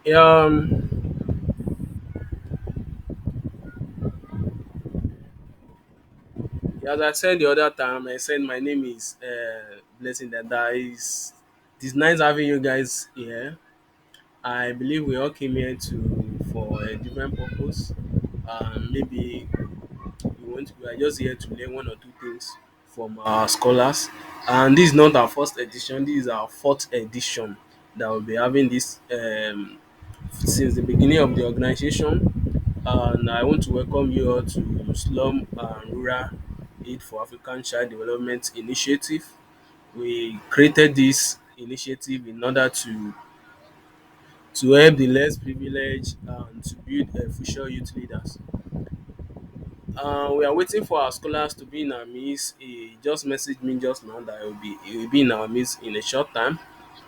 Um, as I said the other time, I said my name is Blessing Dada. It's nice having you guys here. I believe we all came here to for a different purpose. Maybe we are just here to learn one or two things from our scholars. And this is not our first edition. This is our fourth edition that we'll be having this since the beginning of the organization. And I want to welcome you all to Slum and Rural Aid for African Child Development Initiative. We created this initiative in order to help the less privileged and to build future youth leaders. We are waiting for our scholars to be in our midst. He just messaged me just now that he will be in our midst in a short time.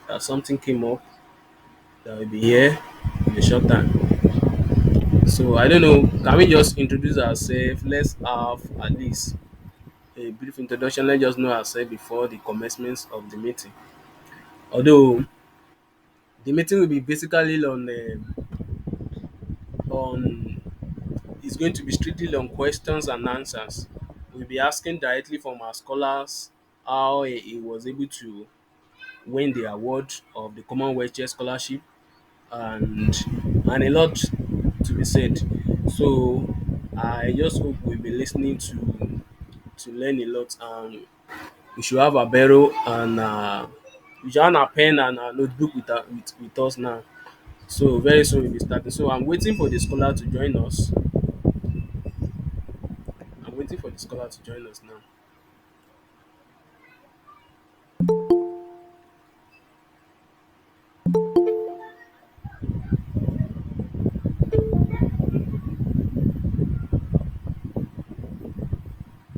That something came up that will be here in a short time. So I don't know. Can we just introduce ourselves? Let's have at least a brief introduction. Let's just know ourselves before the commencement of the meeting. Although the meeting will be basically on it's going to be strictly on questions and answers. We'll be asking directly from our scholars how he was able to win the award of the Commonwealth Shared Scholarship and and a lot to be said. So I just hope we'll be listening to learn a lot and we should have a barrel and we should have a pen and a notebook with us now. So very soon we'll be starting. So I'm waiting for the scholar to join us. I'm waiting for the scholar to join us now.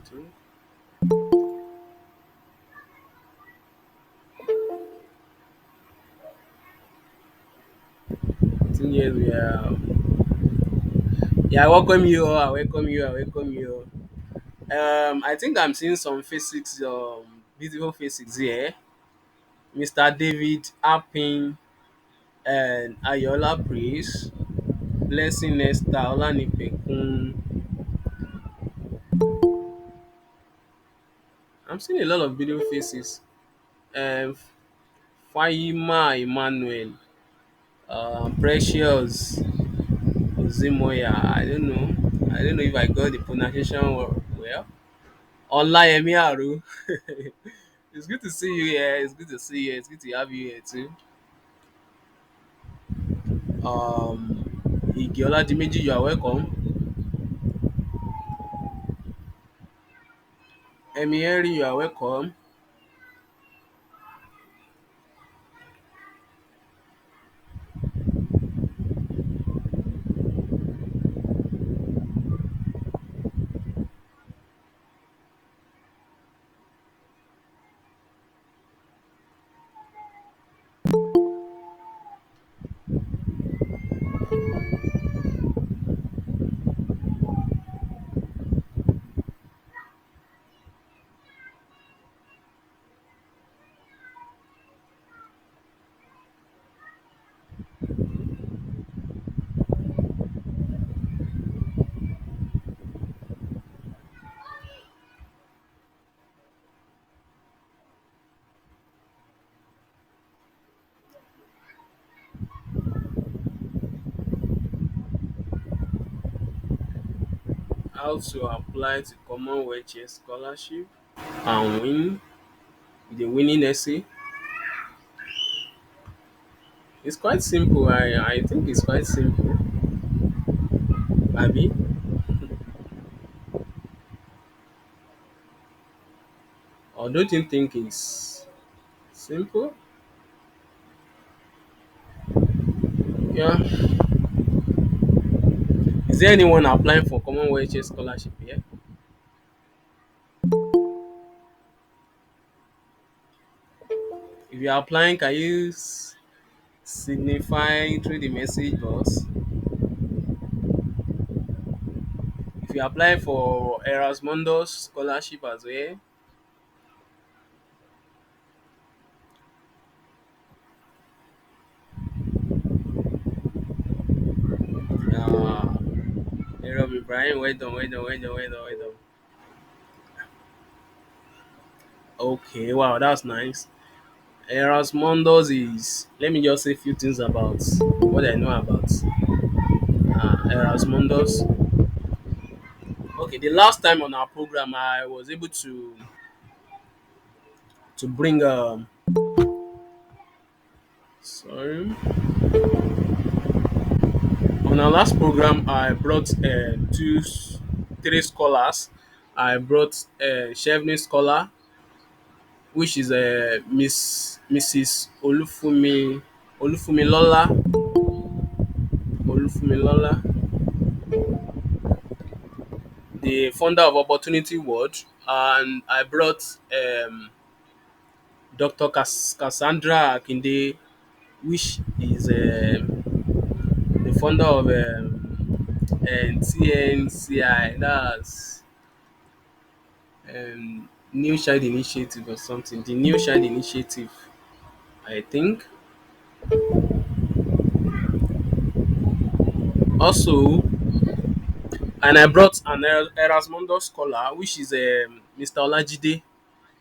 So, I think yes, we are. Yeah, I welcome you. All. I welcome you. I welcome you. I think I'm seeing some faces, beautiful faces here. Mr. David Appin and Ayola Praise, Blessing Esther, Olanipekun. I'm seeing a lot of beautiful faces. Um, Fahima Emmanuel, Precious Ozimoya. I don't know if I got the pronunciation well. Olayemi Aru. It's good to see you here. It's good to see you. It's good to have you here too. Ige Oladimeji, you are welcome. Emi Henry, you are welcome. How to apply to Commonwealth Shared Scholarship and win the winning essay. It's quite simple. I think it's quite simple. Abi, or don't you think it's simple? Yeah. Is there anyone applying for Commonwealth Shared Scholarship here? If you are applying, can you signify through the message box? If you apply for Erasmus scholarship as well, Brian, well done, well done, well done, well done, well done. Okay, wow, that's nice. Erasmundos is, let me just say a few things about what I know about Erasmundos. Okay, the last time on our program, I was able to bring sorry, on our last program, I brought three scholars. I brought a Chevening scholar, which is Mrs. Olufumilola, the founder of Opportunity World, and I brought Dr. Cassandra Akinde, which is the founder of TNCI, that's New Child Initiative or something. The New Child Initiative, I think. Also, and I brought an Erasmus scholar, which is Mr. Olajide.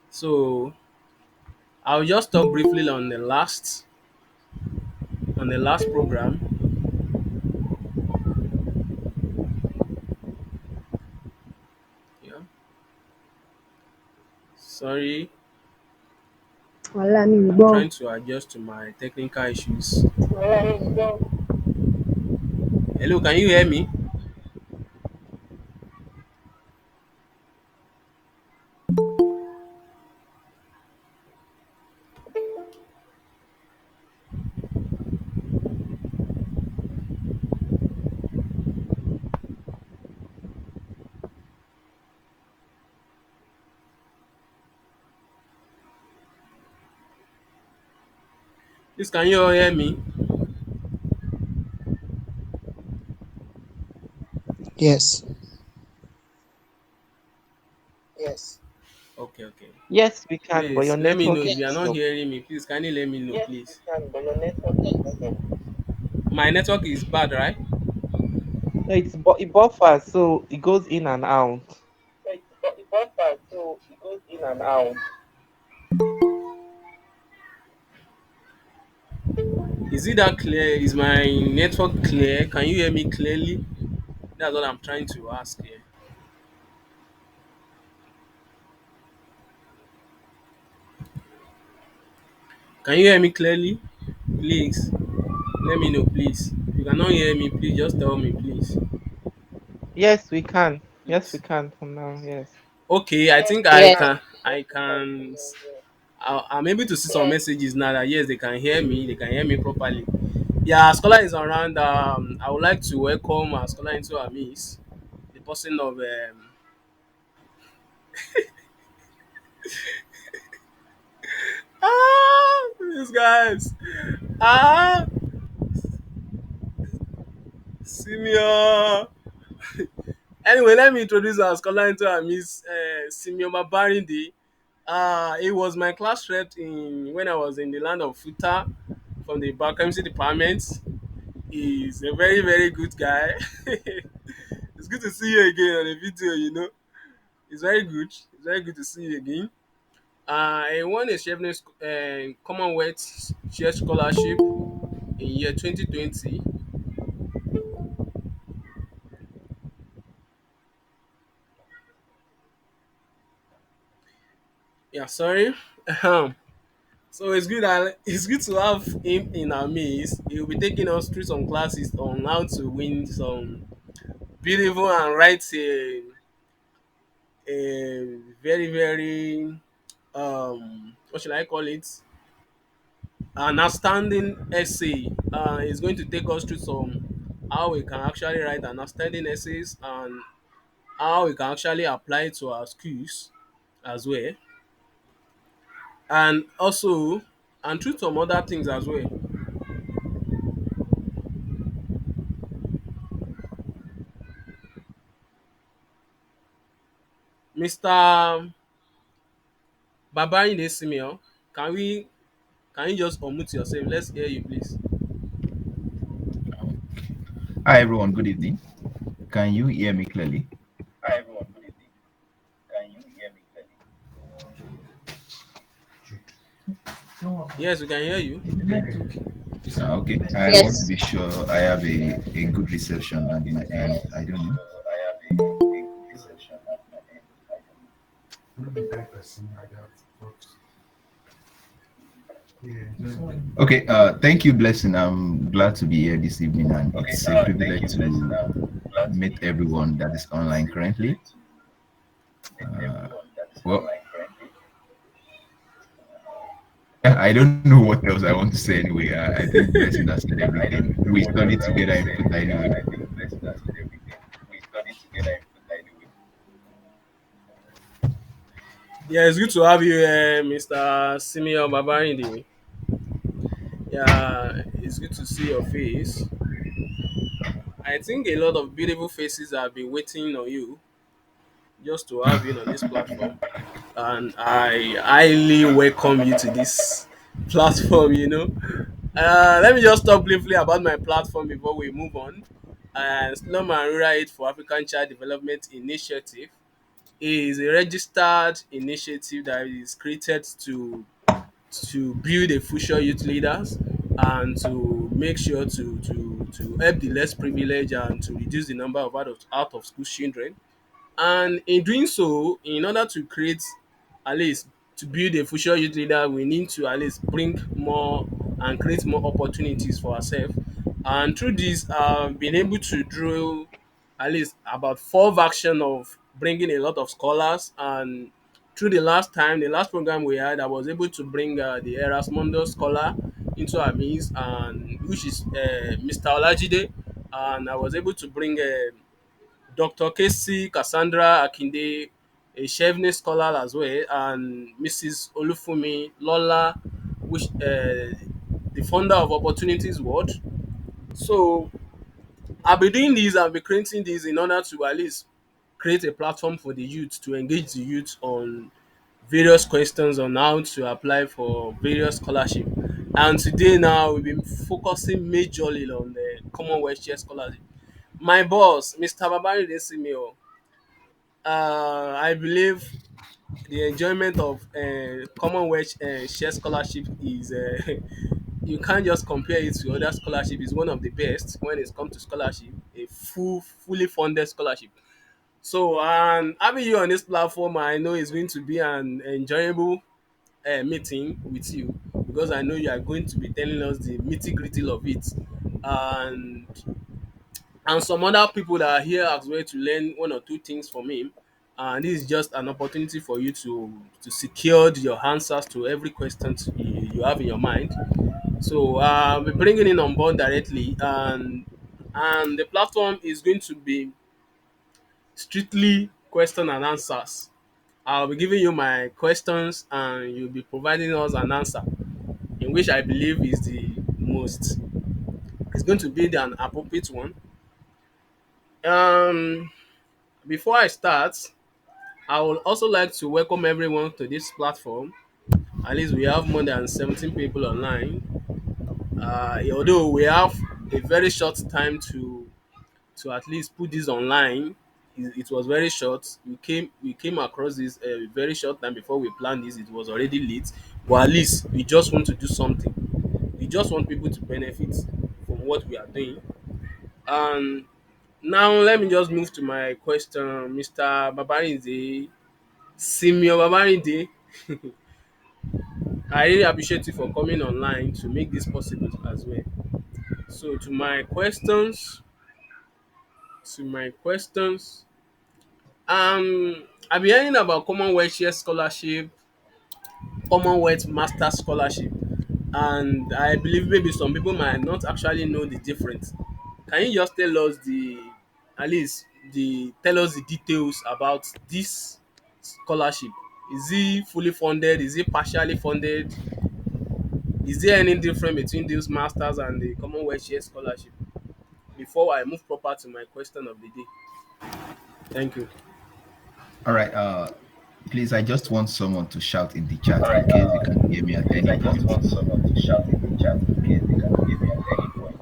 So I'll just talk briefly on the last program. Yeah, sorry, Wàhálà mi ò I'm gbọ́. trying to adjust to my technical issues. Hello, can you hear me? Please, can you all hear me? Yes. Okay, okay. Yes, we can, but Please your let me know network if is you are messed not up. hearing me. Please, can you let me know, please? My network is bad, right? No, it buffers, so it goes in and out. Is it that clear? Is my network clear? Can you hear me clearly? That's what I'm trying to ask here. Can you hear me clearly? Please let me know, please. If you cannot hear me, please just tell me, please. Yes, we can. Yes, we Please. can for now. Yes. Okay, I think I Yes. can. I'm able to see some messages now that yes, they can hear me. They can hear me properly. Yeah, scholar is around. I would like to welcome our scholar into our midst. The person of these guys. Ah, Simeon. Anyway, let me introduce our scholar into our Miss Simeon Babarinde. He was my class rep in when I was in the land of Futa from the biochemistry department. He's a very, very good guy. It's good to see you again on the video, you know. It's very good. It's very good to see you again. I won a Chevening Commonwealth Shared Scholarship in year 2020. Yeah, sorry. So it's good to have him in our midst. He'll be taking us through some classes on how to win some beautiful and write a very very what should I call it? An outstanding essay. He's going to take us through some how we can actually write an outstanding essays and how we can actually apply it to our skills as well, and also and through some other things as well. Mr. Babarinde Simeon, can you just unmute yourself? Let's hear you, please. Hi everyone, good evening. Can you hear me clearly? Hi everyone, good evening. Can you hear me clearly? Yes, we can hear you. Okay. I want to Yes. be sure I have a good reception at my I end. want to I be don't know. sure I have a good reception at my end. I don't know. Okay. Thank you, Blessing. I'm glad to be here this evening, and Okay, it's a thank you, privilege Blessing. to I'm glad to be meet here this everyone evening that is and it's online a currently. privilege to meet everyone that is Well, online currently. I don't know what else I want to say anyway. I think Blessing has said I everything. don't know We what studied else I want together to in say FUTA anyway. anyway. I think Blessing has said everything. We studied together in Futa anyway. Yeah, it's good to have you here, Mr. Simeon Babarinde. Yeah, it's good to see your face. I think a lot of beautiful faces have been waiting on you just to have you on this platform. And I highly welcome you to this platform, Let me just talk briefly about my platform before we move on. Slum and Rural Aid for African Child Development Initiative is a registered initiative that is created to build a future youth leaders and to make sure to help the less privileged and to reduce the number of out of school children. And in doing so, in order to create, at least to build a future youth leader, we need to at least bring more and create more opportunities for ourselves. And through this, I've been able to draw at least about four versions of bringing a lot of scholars. And through the last program we had, I was able to bring the Erasmus scholar into our midst, and which is Mr. Olajide, and I was able to bring Dr. Casey Cassandra Akinde, a Chevening scholar as well, and Mrs. Olufumi Lola, which the founder of Opportunities World. So I'll be doing this, I'll be creating this in order to at least create a platform for the youth to engage the youth on various questions on how to apply for various scholarship. And today now we've been focusing majorly on the Commonwealth Shared Scholarship. My boss, Mr. Babarinde Simeon, I believe the enjoyment of Commonwealth Share Scholarship is you can't just compare it to other scholarship. It's one of the best when it comes to scholarship, a fully funded scholarship. So having you on this platform, I know it's going to be an enjoyable meeting with you because I know you are going to be telling us the nitty gritty of it, and some other people that are here as well to learn one or two things from him. And this is just an opportunity for you to secure your answers to every question you have in your mind. So we're bringing in on board directly, and the platform is going to be strictly question and answers. I'll be giving you my questions, and you'll be providing us an answer, in which I believe is the most. It's going to be an appropriate one. Um, Before I start, I would also like to welcome everyone to this platform. At least we have more than 17 people online. Although we have a very short time to at least put this online, it was very short. We came across this a very short time before we planned this. It was already late, but at least we just want to do something. We just want people to benefit from what we are doing. And now let me just move to my question, Mr. Babarinde. Simeon Babarinde, I really appreciate you for coming online to make this possible as well. So to my questions, I've been hearing about Commonwealth Share Scholarship, Commonwealth Master Scholarship, and I believe maybe some people might not actually know the difference. Can you just tell us at least tell us the details about this scholarship? Is it fully funded? Is it partially funded? Is there any difference between those masters and the Commonwealth Share Scholarship? Before I move proper to my question of the day. Thank you. All right. Please, I just want someone to shout in the chat in Alright, case you can hear me at please, any I just point. want someone to shout in the chat in case they can hear me at any point.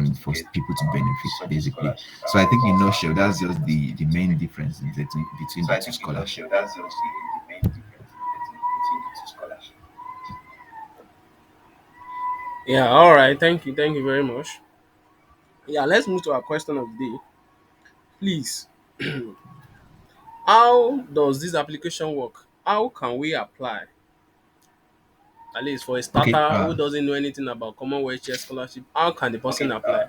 on it for people to benefit, basically. So I think in nutshell, that's just the main difference between So the I two think in nutshell, scholarship. that's just the main difference between the two scholarships. Yeah, all right. Thank you very much. Yeah, let's move to our question of the day. Please, how does this application work? How can we apply? At least for a Okay. starter who doesn't know anything about Commonwealth Shared Scholarship, how can the person apply?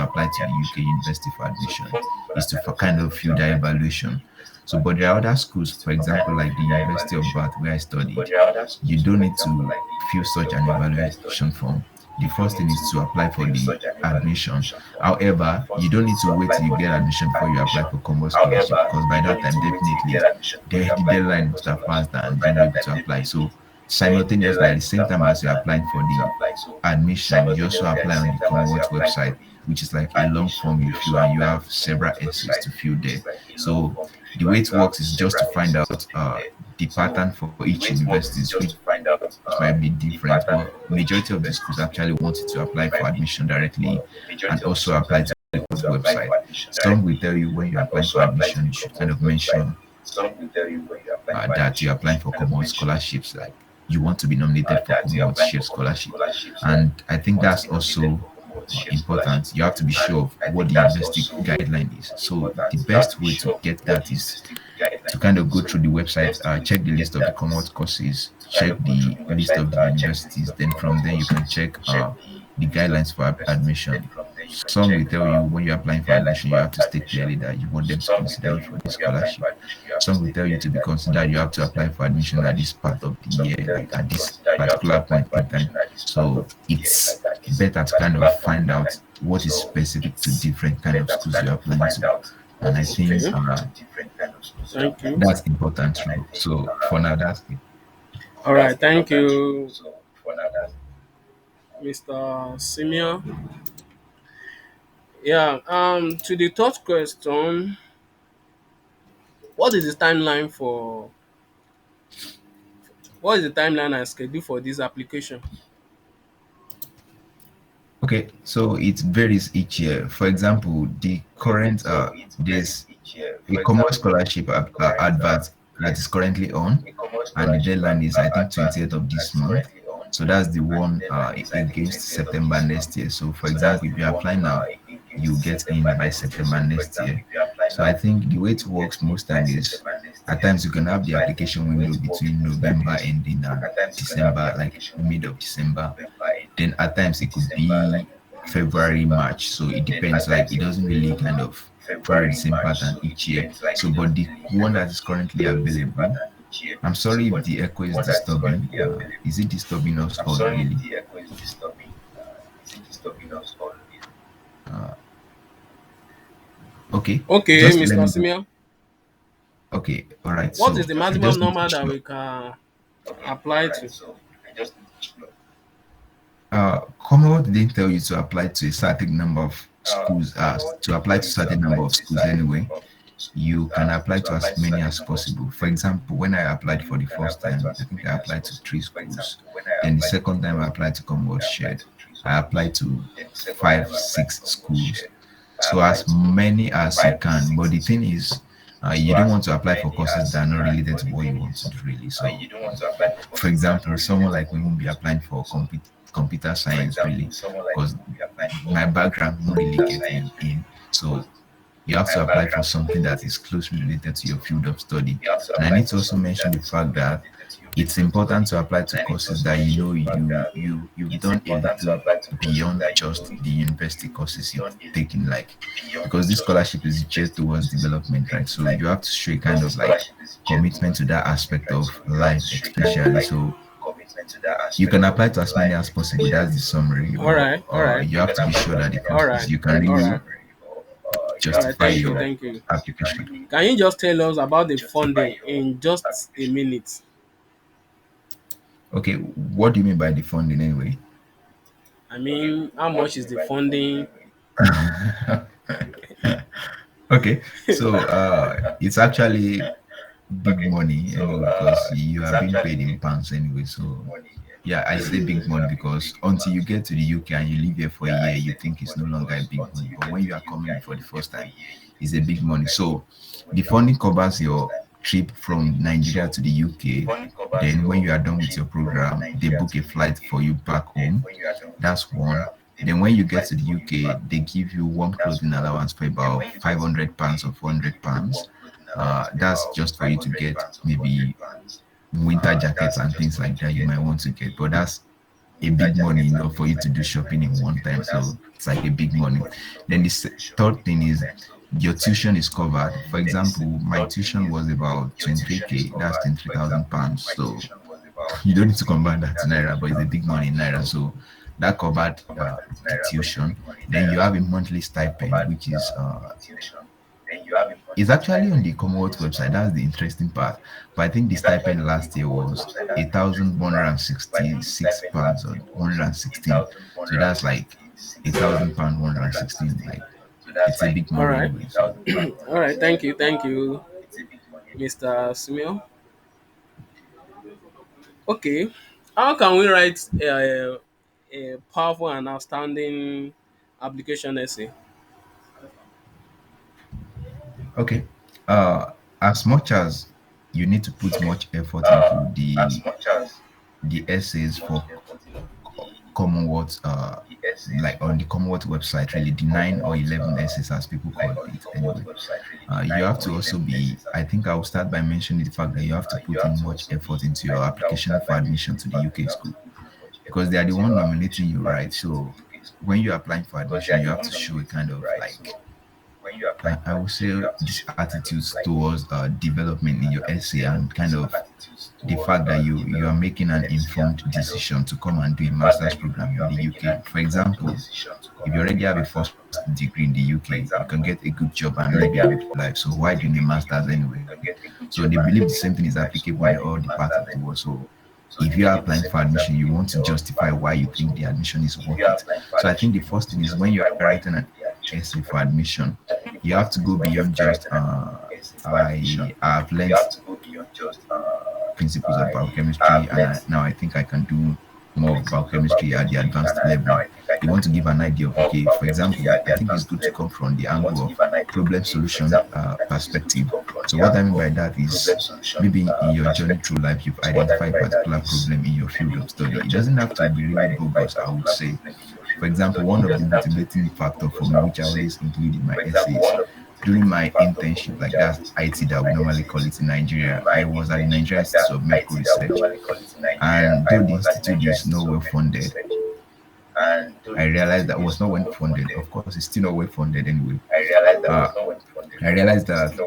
to apply to the UK university for admission is to kind of fill that evaluation. So, but there are other schools, for example, like the University of Bath, where I studied, you don't need to fill such an evaluation form. The first thing is to apply for the admission. However, you don't need to wait till you get admission before you apply for Commonwealth Scholarship, because by that time, definitely, the deadline must have passed and you're able to apply. So, simultaneously, at the same time as you're applying for the admission, you also apply on the Commonwealth website, which is like a long form you fill, and you have several essays to fill there. So the way it works is just to find out the pattern for each university, which might be different, but majority of the schools actually want you to apply for admission directly and also apply to the website. Some will tell you when you're applying for admission, you should kind of mention that you're applying for common scholarships, like you want to be nominated for Commonwealth Shared Scholarship. And I think that's also important. You have to be sure of what the university guideline is. So the best way to get that is to kind of go through the website, check the list of the Commonwealth courses, check the list of the universities. Then from there you can check the guidelines for admission. Some will tell you when you're applying for admission, you have to state clearly that you want them to consider you for the scholarship. Some will tell you to be considered, you have to apply for admission at this part of the year, like at this particular point in time. So it's better to kind of find out what is specific to different kind of schools you're applying to. And I think Okay. Thank you. that's important too. So for now, that's it. All right. Thank you, Mr. Simeon. Yeah. To the third question, what is the timeline for? What is the timeline and schedule for this application? Okay, so it varies each year. For example, the current there's a common scholarship advert that is currently on, and the deadline is I think 20th of this month. So that's the one against September next year. So for example, if you apply now, you get in by September next year. So I think the way it works most time is at times you can have the application window between November ending and December, like mid of December. Then at times it could be February, March. So it depends. Like it doesn't really kind of follow the same pattern each year. So, but the one that is currently available, I'm sorry if the echo is disturbing. Is it disturbing us all really? Uh, okay, Okay, just let Mr. me know. Simeon. Okay, all right. What is So the I maximum just need to number be that sure. we can apply to? Commonwealth didn't tell you to apply to a certain number of schools, to apply to certain number of schools anyway. You can apply to as many as possible. For example, when I applied for the first time, I think I applied to three schools. Then the second time I applied to Commonwealth Shared, I applied to five, six schools. So as many as you can. But the thing is, you don't want to apply for courses that are not related to what you want to do really. So, for example, someone like me won't be applying for computer science really, because my background won't really get me in. So you have to apply for something that is closely related to your field of study. And I need to also mention the fact that it's important to apply to courses that you know you've done a little beyond just the university courses you've taken, like because this scholarship is geared towards development, right? So you have to show a kind of like commitment to that aspect of life, especially. So you can apply to as many as possible. That's the summary, All but right, all right, you have to be sure that the all courses right, you can all really right, all right. justify Thank you, your thank you. application. Can you just tell us about the funding in just a minute? Okay, what do you mean by the funding anyway? I mean, how much is the funding? Okay, so it's actually big money anyway because you are being paid in pounds anyway. So yeah, I say big money because until you get to the UK and you live here for a year, you think it's no longer a big money. But when you are coming for the first time, it's a big money. So the funding covers your trip from Nigeria to the UK. Then when you are done with your program, they book a flight for you back home. That's one. Then when you get to the UK, they give you warm clothing allowance for about £500 or £400. That's just for you to get maybe winter jackets and things like that you might want to get. But that's a big money enough for you to do shopping in one time. So it's like a big money. Then the third thing is your tuition is covered. For example, my tuition was about 23K, that's £23,000. So you don't need to convert that to naira, but it's a big money in naira. So that covered the tuition. Then you have a monthly stipend, which is actually on the Commonwealth website. That's the interesting part. But I think the stipend last year was £1,166 or 116. So that's like £1,000, 116. Like it's a big All money right, anyway. So all right. Thank you, Mr. Simeon. Okay, how can we write a powerful and outstanding application essay? okay. Uh as much as you need to put much effort into the the essays for Commonwealth, like on the Commonwealth website, really the 9 or 11 essays, as people call it anyway. You have to also be, I think I will start by mentioning the fact that you have to put in much effort into your application for admission to the UK school, because they are the one nominating you, right? So when you're applying for admission, you have to show a kind of like, I would say, this attitudes towards development in your essay, and kind of the fact that you are making an informed decision to come and do a master's program in the UK. For example, if you already have a first degree in the UK, you can get a good job and live a good life. So why doing a master's anyway? So they believe the same thing is applicable in all the parts of the world. So if you are applying for admission, you want to justify why you think the admission is worth it. So I think the first thing is, when you are writing an essay for admission, you have to go beyond just I've learned principles of biochemistry, and now I think I can do more of biochemistry at the advanced level. You want to give an idea of, okay, for example, I think it's good to come from the angle of problem solution perspective. So what I mean by that is, maybe in your journey through life, you've identified a particular problem in your field of study. It doesn't have to be really bogus, I would say. For example, one of the motivating factor for me, which I always include in my essays, during my internship, like that's IT that we normally call it in Nigeria, I was at the Nigerian Institute of Medical Research. And though the institute is not well funded, I realized that was not well funded. Of course, it's still not well funded anyway. Uh, I realized that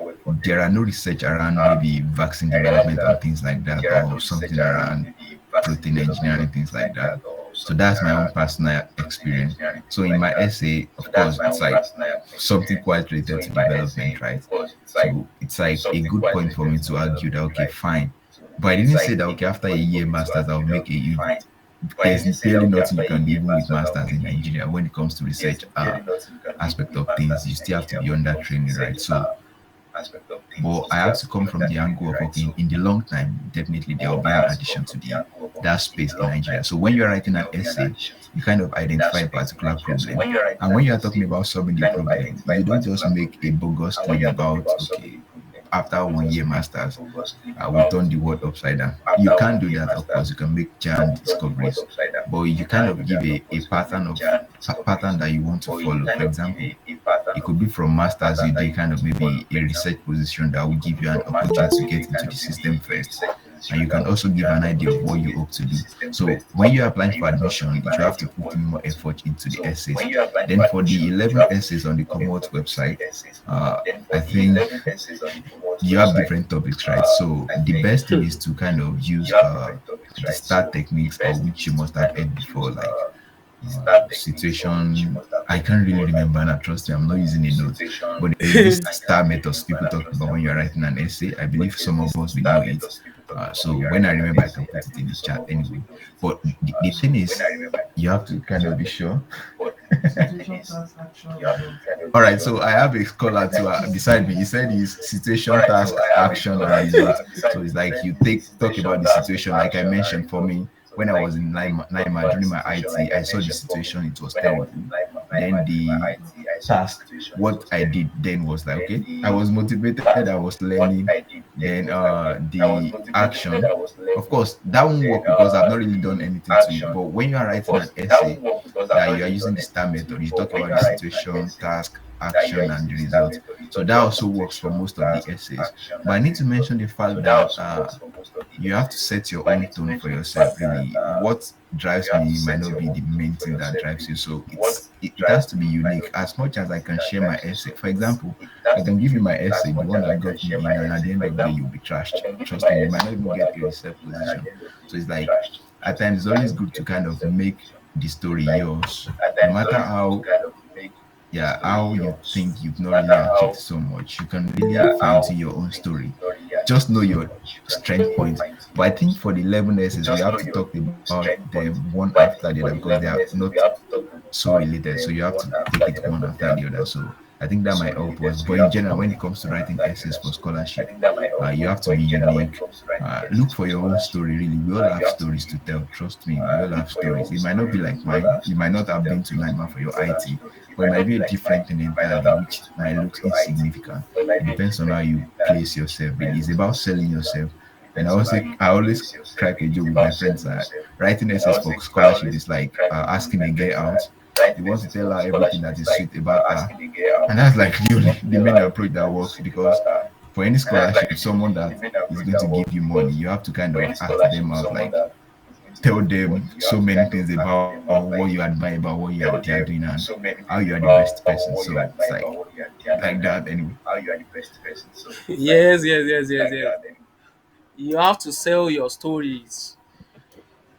there are no research around maybe vaccine development and things like that, or something around protein engineering, things like that. So that's my own personal experience. So in my essay, of course, it's like something quite related to development, right? So it's like a good point for me to argue that, okay, fine. But I didn't say that, okay, after a year master's, I'll make a huge. There's clearly nothing you can do even with masters in Nigeria when it comes to research aspect of things. You still have to be under training, right? So but I have to come from the angle of, okay, in the long time, definitely there will be an addition to the that space in Nigeria. So when you're writing an essay, you kind of identify a particular problem. And when you're talking about solving the problem, you don't just make a bogus claim about, okay, after 1 year masters, we turn the world upside down. You can't do that, of course. You can make giant discoveries, but you kind of give a pattern that you want to follow. For example, it could be from masters, you do kind of maybe a research position that will give you an opportunity to get into the system first. And you can also give an idea of what you hope to do. So when you're applying for admission, you have to put in more effort into the essays. Then for the 11 essays on the Commonwealth website, I think you have different topics, right? So the best thing is to kind of use the STAR techniques, or which you must have heard before, like situation. I can't really remember now, trust me, I'm not using a note. But there's this STAR methods people talk about when you're writing an essay. I believe some of us will know it. So when I remember, I can put it in the chat anyway. But the thing is, you have to kind of be sure. All right, so I have a scholar to beside me. He said his situation, task, action, and result. So it's like you talk about the situation. Like I mentioned, for me, when I was in Lima during my IT, I saw the situation, it was terrible. Then the task, what I did then was like, okay, I was motivated, I was learning. Then the action, of course, that won't work because I've not really done anything to it. But when you are writing an essay that you are using the STAR method, you talk about the situation, task, action, and the result. So that also works for most of the essays. But I need to mention the fact that you have to set your own tone for yourself. Really, what drives me might not be the main thing that drives you. So it has to be unique. As much as I can share my essay, for example, I can give you my essay, the one that got me in, and at the end of the day, you'll be trashed. Trust me, you might not even get a research position. So it's like, at times, it's always good to kind of make the story yours, no matter how you think you've not really achieved so much. You can really find your own story. Just know your strength points. But I think for the 11 essays, we have to talk about them one after the other, because they are not so related. So you have to take it one after the other. So I think that might help us. But in general, when it comes to writing essays for scholarship, you have to be unique. Look for your own story, really. We all have stories to tell. Trust me, we all have stories. It might not be like mine. You might not have been to Lima for your IT, but it might be a different thing entirely, which might look insignificant. It depends on how you place yourself. Really. It's about selling yourself. And I always crack a joke with my friends that writing essays for scholarship is like asking a girl out. You want to tell her everything that is sweet about her, and that's like the main approach that works because for any scholarship, someone that is going to give you money, you have to kind of ask them out, like tell them so many things about what you admire about what they are doing and how you are the best person. So it's like that anyway. Yes, yes, yes, yes, yes. You have to sell your stories.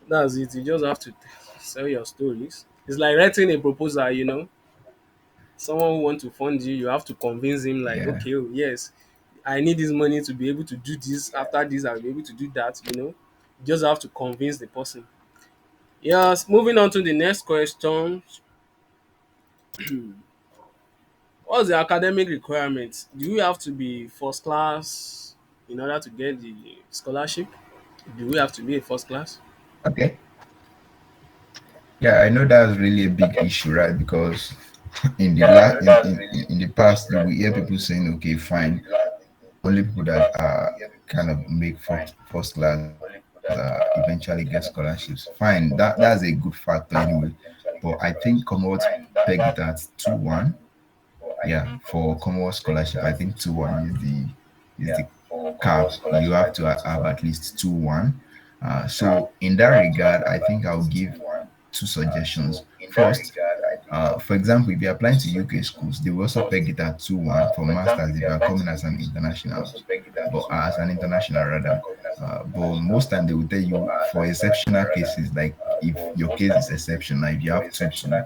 That's it. You just have to sell your stories. It's like writing a proposal, someone who want to fund you, you have to convince him like, Yeah. okay, oh, yes, I need this money to be able to do this. After this, I'll be able to do that. You just have to convince the person. Yes. Moving on to the next question. What's the academic requirements? Do you have to be first class in order to get the scholarship? Do we have to be a first class? Okay. Yeah, I know that's really a big issue, right? Because in the past, you will hear people saying, "Okay, fine, only people that kind of make first class eventually get scholarships." Fine, that's a good factor anyway. But I think Commonwealth pegged it at 2-1. Yeah, for Commonwealth scholarship, I think 2-1 is the cap. You have to have at least 2-1. So in that regard, I think I'll give two suggestions. First, for example, if you're applying to UK schools, they will also peg it at 2-1 for masters if you are coming as an international, but as an international rather. But most time they will tell you for exceptional cases, like if your case is exceptional, if you have 2-2,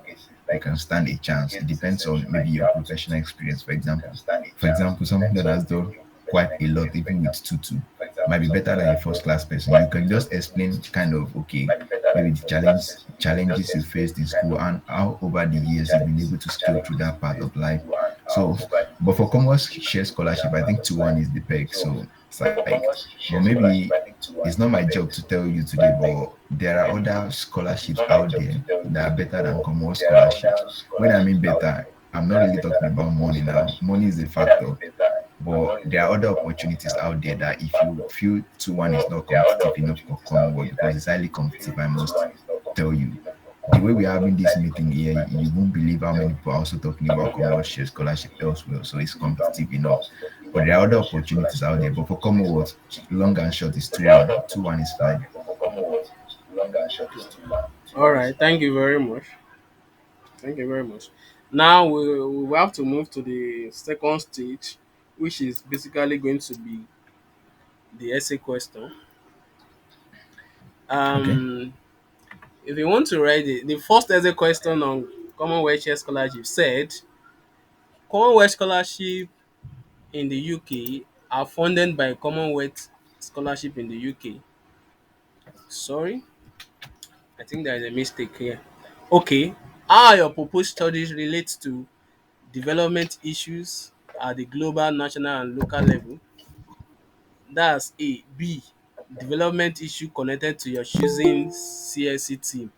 you can stand a chance. It depends on maybe your professional experience, for example. For example, someone that has done quite a lot, even with 2-2, might be better than a first class person. You can just explain kind of okay, maybe the challenges you faced in school and how over the years you've been able to scale through that part of life. So, but for Commonwealth Share Scholarship, I think 2-1 is the peg. So it's like, but maybe it's not my job to tell you today, but there are other scholarships out there that are better than Commonwealth scholarships. When I mean better, I'm not really talking about money now. Money is a factor, but there are other opportunities out there that if you feel 2-1 is not competitive enough for Commonwealth, because it's highly competitive, I must tell you. The way we're having this meeting here, you won't believe how many people are also talking about Commonwealth Share Scholarship elsewhere. So it's competitive enough. But there are other opportunities out there. But for Commonwealth, long and short is 2-1. 2-1 is fine. All right. Thank you very much. Thank you very much. Now we will have to move to the second stage, which is basically going to be the essay question. Okay. Um, if you want to write it, the first essay question on Commonwealth Share Scholarship said Commonwealth Scholarship in the UK are funded by Commonwealth Scholarship in the UK. Sorry, I think there is a mistake here. Okay, how your proposed studies relate to development issues at the global, national, and local level. That's A. B. Development issue connected to your choosing CSC team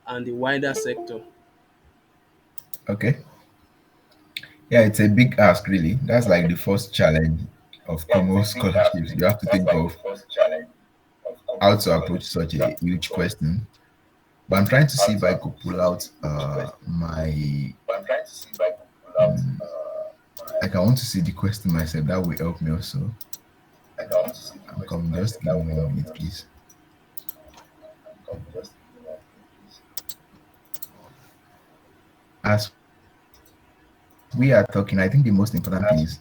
and the wider sector. Okay. Yeah, it's a big ask, really. That's like the first challenge of Commonwealth scholarships. You have to think of how to approach such a huge question. But I'm trying to see if I could pull out my. mm, like I want to see the question myself. That will help me also. I'm coming. Just give me 1 minute, please. As we are talking, I think the most important thing is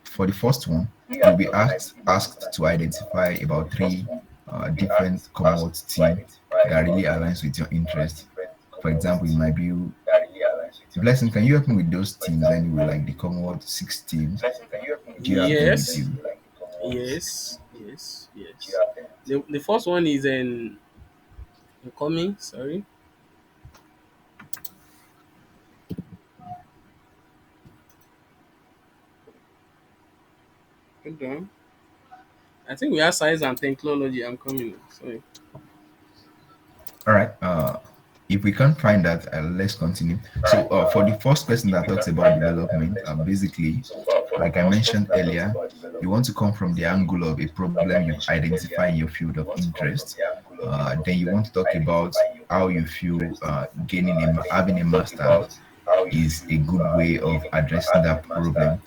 for the first one, you'll be asked to identify about three different Commonwealth team that really aligns with your interest. For example, it might be Blessing. Can you help me with those teams anyway, like the Commonwealth 6 teams? Do you have them with you? Yes, yes, yes, yes. The first one is in coming. Sorry, hold on. I think we have science and technology. I'm coming. Sorry. All right. If we can't find that, let's continue. So, for the first question that talks about development, basically, like I mentioned earlier, you want to come from the angle of a problem you've identified in your field of interest. Then you want to talk about how you feel having a master's is a good way of addressing that problem.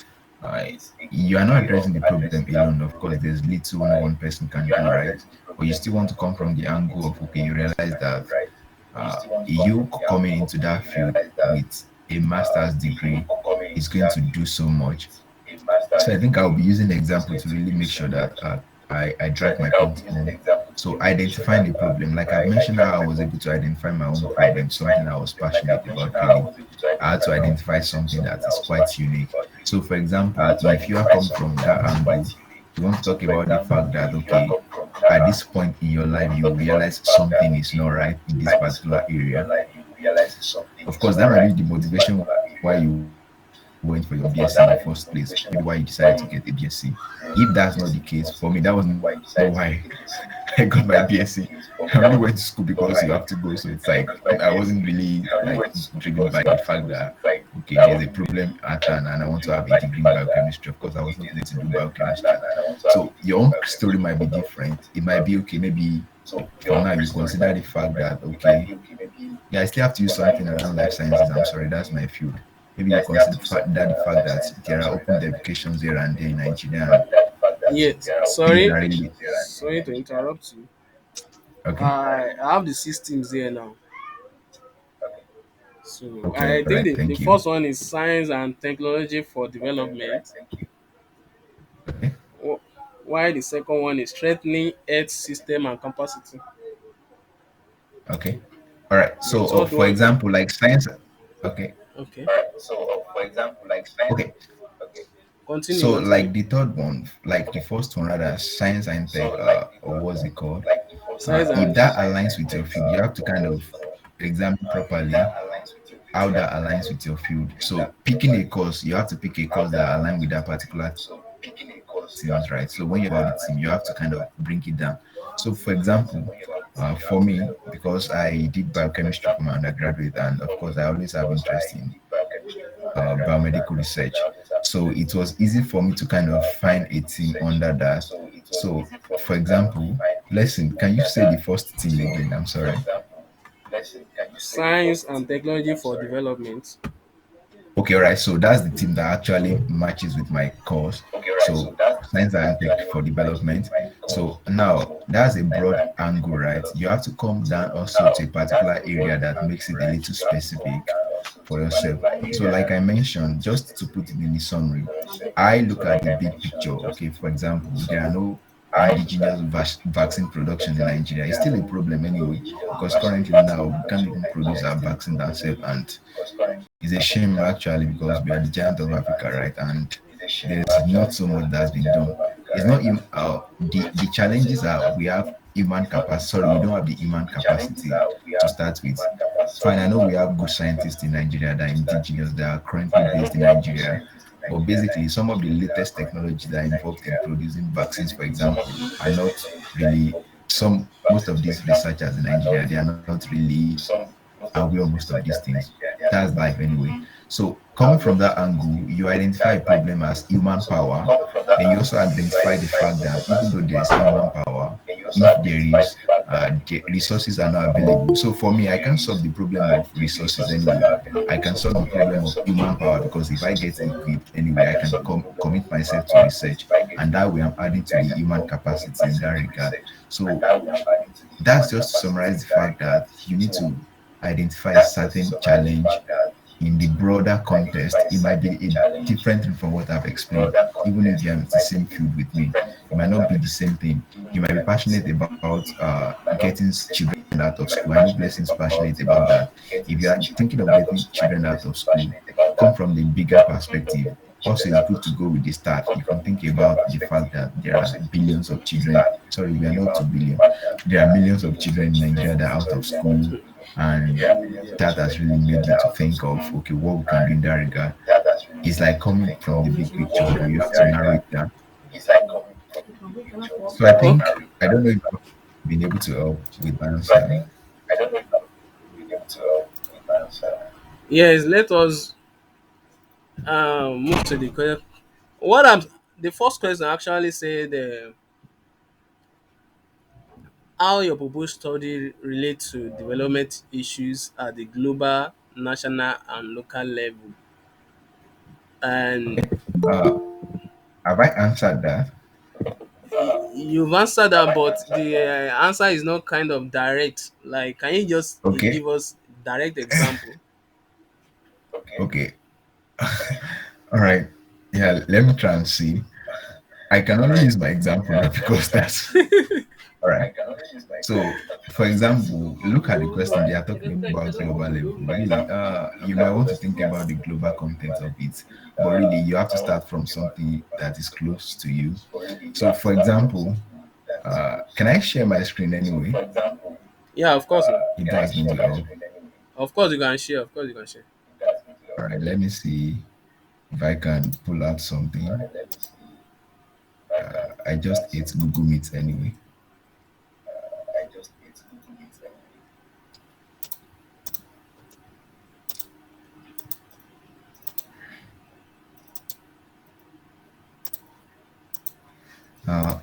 Uh, you are not addressing the problem alone. Of course, there's little no one person can do, right? But you still want to come from the angle of, okay, you realize that you coming into that field with a master's degree is going to do so much. So I think I'll be using the example to really make sure that I drive my point home. So identifying the problem, like I've mentioned how I was able to identify my own problem, something I was passionate about really. I had to identify something that is quite unique. So for example, if you are coming from that angle, you want to talk about the fact that, okay, at this point in your life you realize something is not right in this particular area. Of course, that might be the motivation why you went for your BSc in the first place, maybe why you decided to get a BSc. If that's not the case, for me, that was not why I got my BSc. I only went to school because you have to go. So it's like I wasn't really like driven by the fact that, okay, there's a problem at hand and I want to have a degree in biochemistry. Of course, I was not going to do biochemistry. So your own story might be different. It might be, okay, maybe for now you consider the fact that, okay, yeah, I still have to use something around life sciences. I'm sorry, that's my field. Maybe you consider the fact that there are open dedications here and there in Nigeria, and Yes, things sorry, are really sorry to interrupt you. okay. I have the systems here now. So Okay, I all think right, the thank you. first one is science and technology for development, Okay, while the second one is strengthening earth system and capacity. okay, all right. The So, third for one, example, like science. Okay, okay, okay. continue, So, continue. like the third one, like the first one, rather, science and tech, or what's it called? Science If and that aligns with your field, you have to kind of examine properly how that aligns with your field. So picking a course, you have to pick a course that align with that particular things, right? So when you're about the team, you have to kind of bring it down. So for example, for me, because I did biochemistry for my undergraduate, and of course, I always have interest in biomedical research. So it was easy for me to kind of find a team under that. So, for example, listen, can you say the first team again? I'm sorry. science and technology for development. Okay, all right. So that's the team that actually matches with my course. So science and tech for development. So now that's a broad angle, right? You have to come down also to a particular area that makes it a little specific for yourself. So, like I mentioned, just to put it in the summary, I look at the big picture. Okay, for example, there are no indigenous vaccine production in Nigeria. It's still a problem anyway, because currently now we can't even produce our vaccine ourselves, and it's a shame actually because we are the giant of Africa, right? And there's not so much that's been done. It's not the challenges are we have human capacity. Sorry, we don't have the human capacity to start with. Fine, I know we have good scientists in Nigeria that are indigenous that are currently based in Nigeria, but basically some of the latest technologies that are involved in producing vaccines, for example, are not really some most of these researchers in Nigeria, they are not really aware of most of these things. That's life anyway. So coming from that angle, you identify a problem as human power, then you also identify the fact that even though there is human power, if there is the resources are not available. So for me, I can't solve the problem of resources anyway. I can solve the problem of human power because if I get equipped anyway, I can commit myself to research, and that way I'm adding to the human capacity in that regard. So that's just to summarize the fact that you need to identify a certain challenge in the broader context. It might be a different thing from what I've explained, even if you're in the same field with me. It might not be the same thing. You might be passionate about getting children out of school. I know Blessing's passionate about that. If you are thinking of getting children out of school, come from the bigger perspective. Also, it's good to go with the start. You can think about the fact that there are billions of children. Sorry, we are not 2 billion. There are millions of children in Nigeria that are out of school, and that has really made you to think of, okay, what we can do in that regard. It's like coming from the big picture, but you have to narrow it down. So I Okay. think I don't know if I've been able to help with the answer. Yes, let us move to the question. What I'm the first question actually said how your proposed study relates to development issues at the global, national, and local level. And Okay. Uh, have I answered that? you've answered that, but the answer is not kind of direct. Like, can you just Okay. give us direct example? Okay. All right. Yeah, let me try and see. I can only use my example now because that's all right. So, for example, look at the question they are talking about global level. Really, you might want to think about the global context of it, but really, you have to start from something that is close to you. So, for example, can I share my screen anyway? Yeah, of course. No. If that's going to help. Of course you can share. Of course you can share. All right, let me see if I can pull out something. I just ate Google Meet anyway.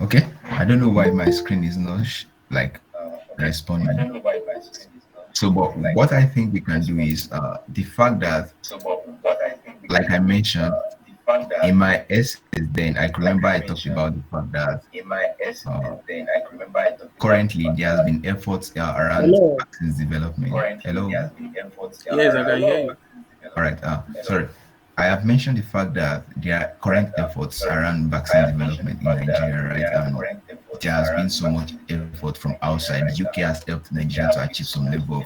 Okay. I don't know why my screen is not like responding. So, but what I think we can do is the fact that, like I mentioned in my essays, then I can remember I talked about the fact that uh, currently there has been efforts around Hello. vaccines development. Hello. Yes, I can hear you. All right. Sorry. I have mentioned the fact that there are current efforts around vaccine development in Nigeria, right? And there has been so much effort from outside. The UK has helped Nigeria to achieve some level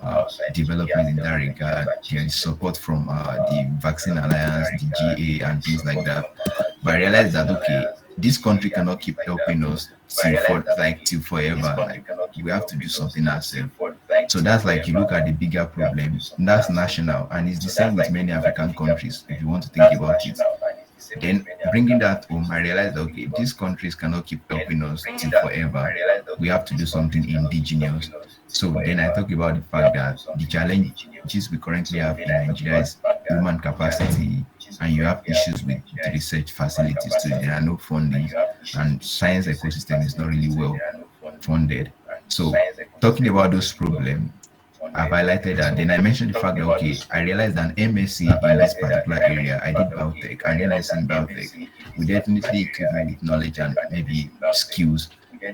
of development in that regard. There is support from the Vaccine Alliance, the GA, and things like that. But I realized that okay, this country cannot keep helping us till forever. Like we have to do something ourselves. So that's like you look at the bigger problem. That's national, and it's the same with many African countries. If you want to think about it, then bringing that home, I realized that okay, these countries cannot keep helping us till forever. We have to do something indigenous. So then I talk about the fact that the challenges we currently have in Nigeria is human capacity, and you have issues with the research facilities too. There are no funding, and science ecosystem is not really well funded. So talking about those problems, I've highlighted that. Then I mentioned the fact that okay, I realized an MSc in this particular area. I did biotech, an MSc in biotech will definitely equip me with knowledge and maybe skills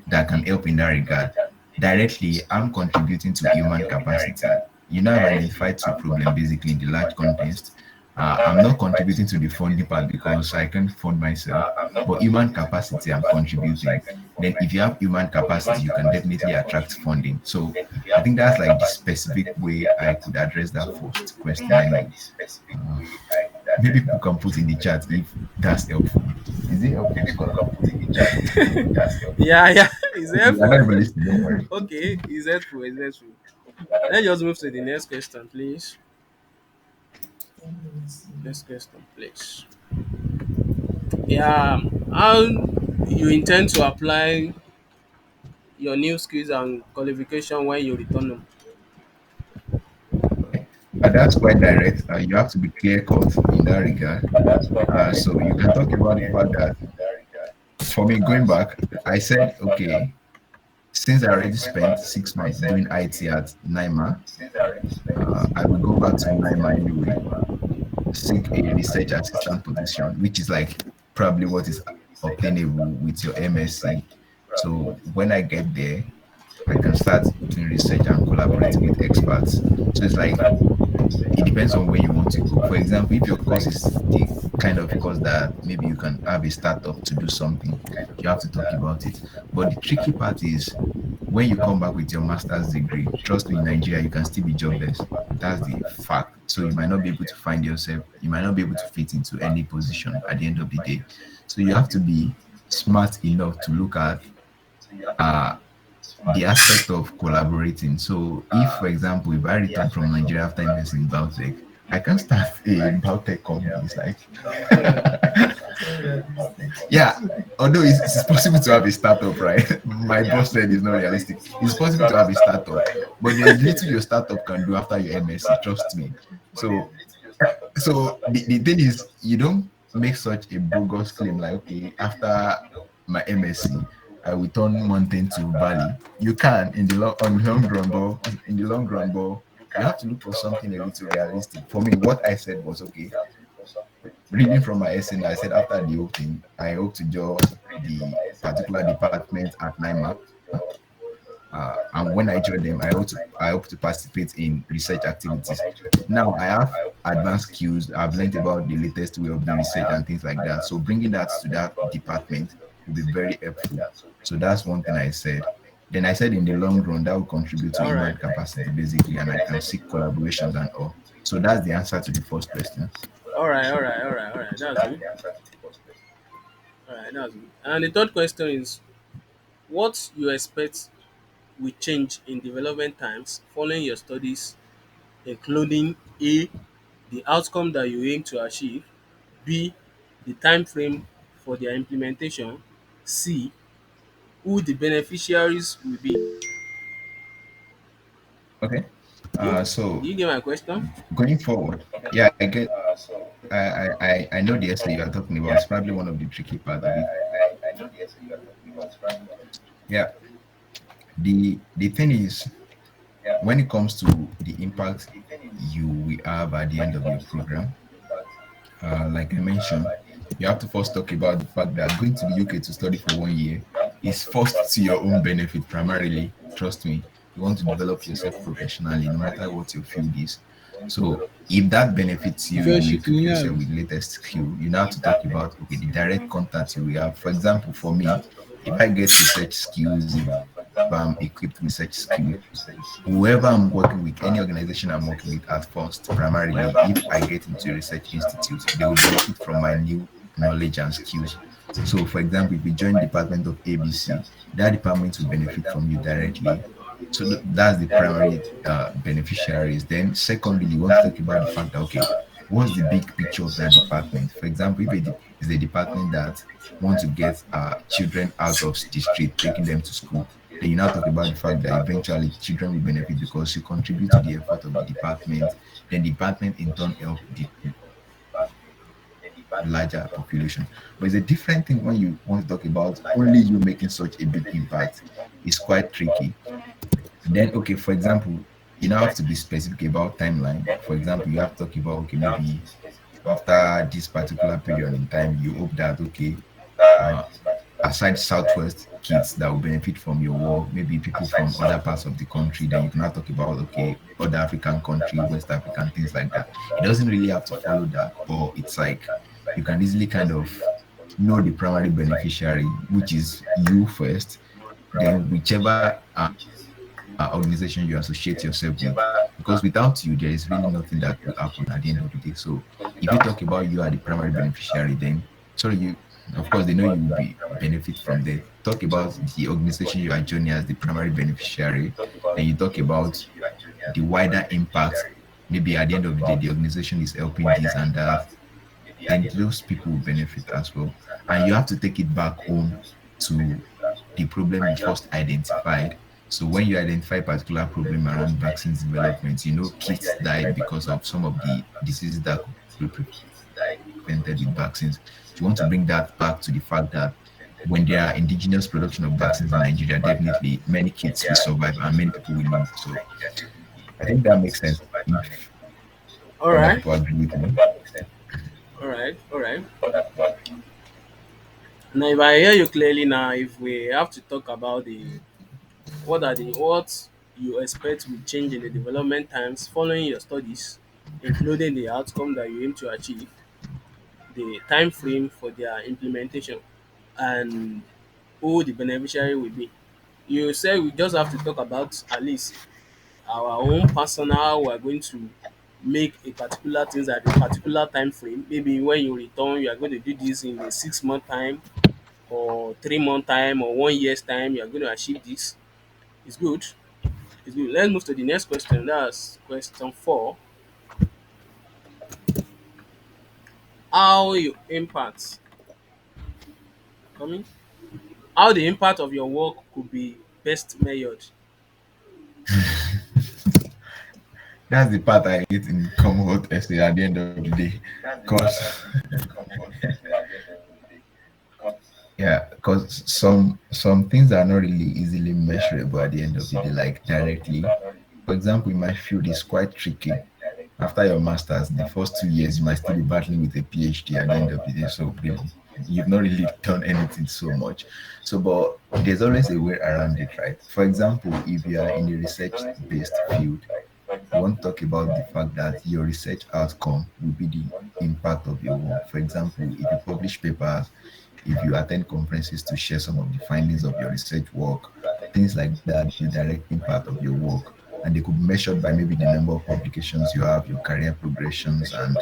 that can help in that regard. Directly, I'm contributing to human capacity. You know, I've identified two problems basically in the large context. I'm not contributing to the funding part because I can't fund myself, but human capacity, I'm contributing. Then, if you have human capacity, you can definitely attract funding. So, I think that's like the specific way I could address that first question anyway. Uh, Maybe people can put in the chat if that's helpful. Is it helpful, Scholar? Yeah, yeah, it's Okay, you're not helpful. even listening, don't worry. Okay, it's helpful. It's helpful. Let's just move to the next question, please. Next question, please. Yeah, how you intend to apply your new skills and qualification when you return home? Okay. That's quite direct. You have to be clear cut in that regard. So you can talk about the fact that for me going back, I said, okay, since I already spent 6 months doing IT at NIMA, I will go back to NIMA anyway, seek a research assistant position, which is like probably what is obtainable with your MSc. So when I get there, I can start doing research and collaborating with experts. So it's like it depends on where you want to go. For example, if your course is the kind of course that maybe you can have a startup to do something, you have to talk about it. But the tricky part is when you come back with your master's degree, trust me, in Nigeria, you can still be jobless. That's the fact. So you might not be able to find yourself, you might not be able to fit into any position at the end of the day. So you have to be smart enough to look at uh, the aspect of collaborating. So, if, for example, if I return from Nigeria after investing in biotech, I can start a biotech company. It's like, yeah, although it's possible to have a startup, right? My boss said it's not realistic. It's possible to have a startup, but there's little your startup can do after your MSc, trust me. So, the thing is, you don't make such a bogus claim like, okay, after my MSc, I will turn mountain to valley. You can in the long run, but in the long run, but you have to look for something a little realistic. For me, what I said was okay. Reading from my essay, I said after the whole thing, I hope to join the particular department at NIMA. And when I join them, I hope to participate in research activities. Now I have advanced skills. I've learned about the latest way of doing research and things like that. So bringing that to that department will be very helpful. So that's one thing I said. Then I said in the long run that will contribute to All right. human capacity basically, and I can seek collaborations and all. So that's the answer to the first question. All right. All right. All right. All right. That's good. All right. That's good. And the third question is, what you expect will change in development times following your studies, including A, the outcome that you aim to achieve, B, the time frame for their implementation, C, who the beneficiaries will be. Okay. Do you, So do you get my question? going forward, yeah, I know the essay you are talking about. It's probably one of the tricky part of it. Yeah. The thing is, when it comes to the impact you will have at the end of your program, like I mentioned, you have to first talk about the fact that going to the UK to study for 1 year is first to your own benefit primarily. Trust me, you want to develop yourself professionally, no matter what your field is. So if that benefits you, you will equip yourself with latest skill. You now have to talk about okay, the direct contact you will have. For example, for me, if I get research skills, if I'm equipped with research skills, whoever I'm working with, any organization I'm working with at first, primarily, if I get into a research institute, they will benefit from my new knowledge and skills. So, for example, if you join the department of ABC, that department will benefit from you directly. So that's the primary beneficiaries. Then, secondly, you want to talk about the fact that okay, what's the big picture of that department? For example, if it is a department that wants to get children out of the street, taking them to school, then you now talk about the fact that eventually children will benefit because you contribute to the effort of the department. Then the department in turn help the larger population. But it's a different thing when you want to talk about only you making such a big impact. It's quite tricky. Then, okay, for example, you now have to be specific about timeline. For example, you have to talk about, okay, maybe after this particular period in time, you hope that, okay, aside Southwest kids that will benefit from your work, maybe people from other parts of the country, then you can now talk about, okay, other African country, West African, things like that. It doesn't really have to follow that, but it's like you can easily kind of know the primary beneficiary, which is you first, then whichever organization you associate yourself with. Because without you, there is really nothing that will happen at the end of the day. So if you talk about you are the primary beneficiary, then sorry, you of course they know you will be benefit from there. Talk about the organization you are joining as the primary beneficiary, then you talk about the wider impact. Maybe at the end of the day, the organization is helping this and that, then those people will benefit as well. And you have to take it back home to the problem you first identified. So when you identify a particular problem around vaccines development, kids die because of some of the diseases that could be prevented with vaccines. So you want to bring that back to the fact that when there are indigenous production of vaccines in Nigeria, definitely many kids will survive and many people will live. So I think that makes sense if other people agree All with right. me. All right. All right. Now, if I hear you clearly now, if we have to talk about what you expect will change in the development times following your studies, including the outcome that you aim to achieve, the time frame for their implementation, and who the beneficiary will be. You said we just have to talk about at least our own personal. We are going to make a particular things at a particular time frame. Maybe when you return, you are going to do this in a 6 month time or 3 month time or 1 year's time. You are going to achieve this. It's good. It's good. Let's move to the next question. That's question 4. How you impact coming? How the impact of your work could be best measured? That's the part I hate in Commonwealth essay at the end of the day. Because yeah, because some things are not really easily measurable at the end of the day, like directly. For example, in my field, it's quite tricky. After your master's, the first 2 years, you might still be battling with a PhD at the end of the day. So you've not really done anything so much. So, but there's always a way around it, right? For example, if you are in a research-based field, you want to talk about the fact that your research outcome will be the impact of your work. For example, if you publish papers, if you attend conferences to share some of the findings of your research work, things like that, the direct impact of your work. And they could be measured by maybe the number of publications you have, your career progressions, and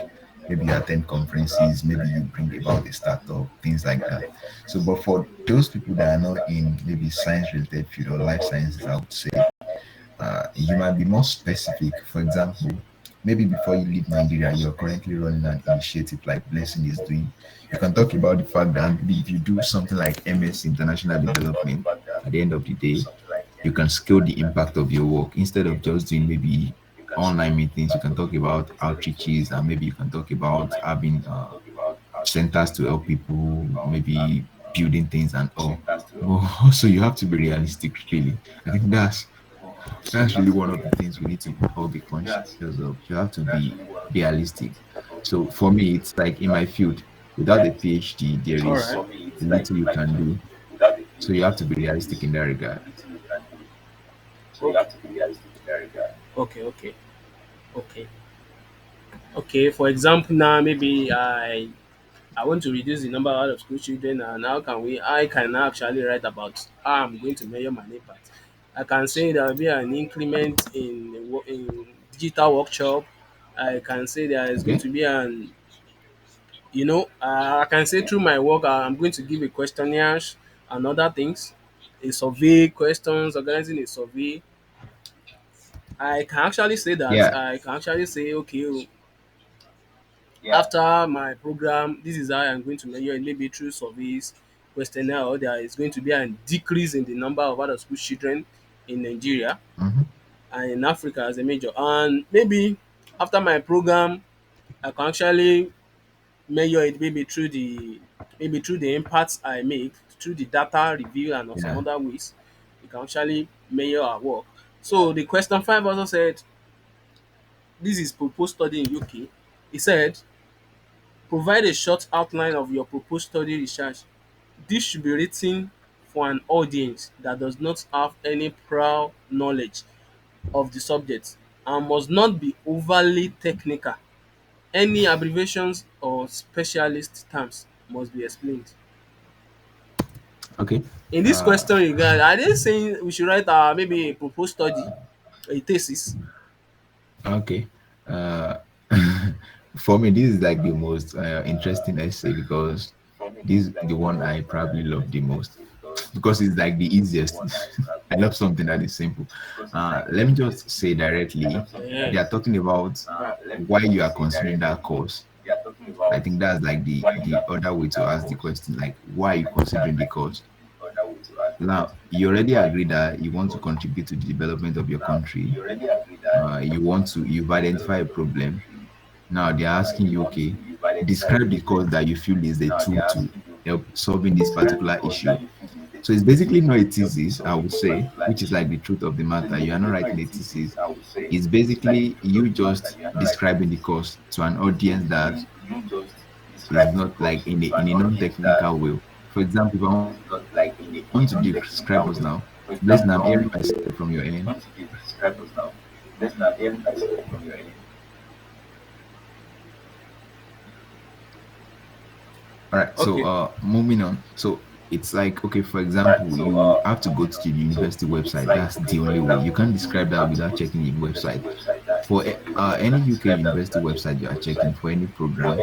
maybe you attend conferences, maybe you bring about a startup, things like that. So, but for those people that are not in maybe science related field or life sciences, I would say you might be more specific. For example, maybe before you leave Nigeria, you're currently running an initiative like Blessing is doing. You can talk about the fact that maybe if you do something like MS International Development, at the end of the day, you can scale the impact of your work instead of just doing maybe online meetings. You can talk about outreaches and maybe you can talk about having centers to help people, maybe building things and all. But also, you have to be realistic, really. I think that's really one of the things we need to all be conscious of. You have to be realistic. So for me, it's like in my field, without a PhD, there All is right. little you can do. So you have to be realistic in that regard. Okay. Okay. Okay. Okay. Okay. For example, now maybe I want to reduce the number out of school children, and how can we? I can actually write about how I'm going to measure my impact. I can say there will be an increment in digital workshop. I can say there is going Okay? to be an I can say through my work I'm going to give a questionnaires and other things, a survey questions, organizing a survey. I can actually say that Yeah. I can actually say okay, after my program, this is how I'm going to measure it, maybe through surveys, questionnaire, or there is going to be a decrease in the number of out of school children in Nigeria Mhm. and in Africa as a major. And maybe after my program, I can actually measure it maybe through the impacts I make, through the data review and some Yeah. other ways. We can actually measure our work. So the question 5 also said, this is proposed study in UK. He said, provide a short outline of your proposed study research. This should be written for an audience that does not have any prior knowledge of the subject and must not be overly technical. Any abbreviations or specialist terms must be explained. Okay. In this Uh, question regard, are they saying we should write maybe a proposed study, a thesis? okay. Uh, for me, this is like the most interesting essay because this is the one I probably love the most because it's like the easiest. I love something that is simple. Let me just say directly, Yeah. they are talking about why you are considering that course. I think that's like the other way to ask the question, like why are you considering the course? Now, you already agree that you want to contribute to the development of your country. You've identified a problem. Now they're asking you, okay, describe the cause that you feel is the tool to help solving this particular issue. So it's basically not a thesis, I would say, which is like the truth of the matter. You are not writing a thesis. It's basically you just describing the cause to an audience that is not like in a non-technical way. For example, if I want to describe us now, listen, I'm hearing myself from your end. All right, so Okay. moving on. So it's like okay, for example, you have to go to the university website. That's the only way. You can't describe that without checking the website. For any UK university website you are checking for any program,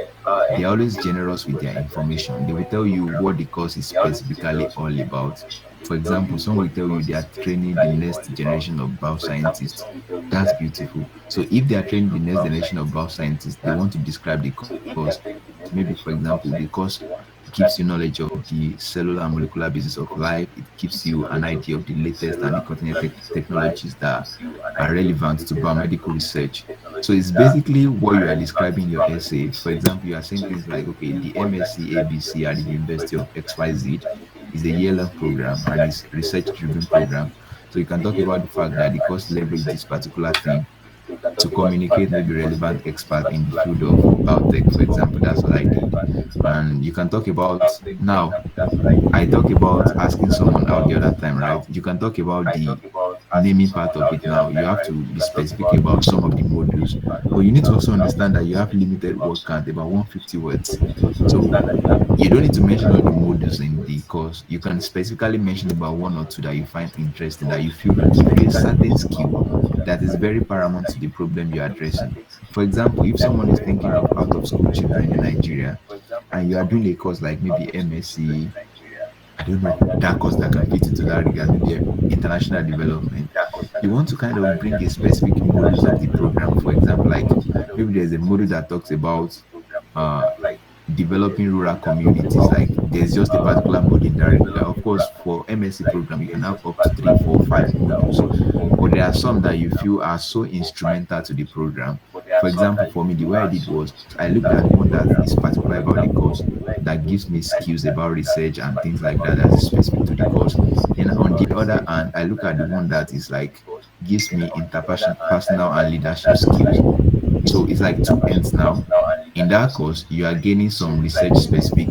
they're always generous with their information. They will tell you what the course is specifically all about. For example, some will tell you they are training the next generation of bioscientists. That's beautiful. So if they are training the next generation of bioscientists, they want to describe the course. Maybe, for example, the course gives you knowledge of the cellular and molecular basis of life. It gives you an idea of the latest and the cutting edge technologies that are relevant to biomedical research. So it's basically what you are describing in your essay. For example, you are saying things like, okay, the MSc ABC at the University of XYZ is a year-long program and is research-driven program. So you can talk about the fact that the course leverage this particular thing to communicate maybe relevant expert in the field of biotech, for example. That's what I did. And you can talk about now, I talk about asking someone out the other time, right? You can talk about the naming part of it now. You have to be specific about some of the modules, but you need to also understand that you have limited word count, about 150 words. So you don't need to mention all the modules in the course. You can specifically mention about one or two that you find interesting, that you feel give you a certain skill that is very paramount to the problem you're addressing. For example, if someone is thinking of out of school children in Nigeria and you are doing a course like maybe MSc, I don't know, that course that can fit into that regard, maybe international development, you want to kind of bring a specific modules of the program. For example, like maybe there's a module that talks about uh developing rural communities. Like there's just a particular mode in that regard. Of course, for MSc program, you can have up to three, four, five modules, but there are some that you feel are so instrumental to the program. For example, for me, the way I did was I looked at one that is particular about the course that gives me skills about research and things like that that is specific to the course. Then on the other hand, I look at the one that is like gives me interpersonal personal and leadership skills. So it's like two ends now. In that course, you are gaining some research specific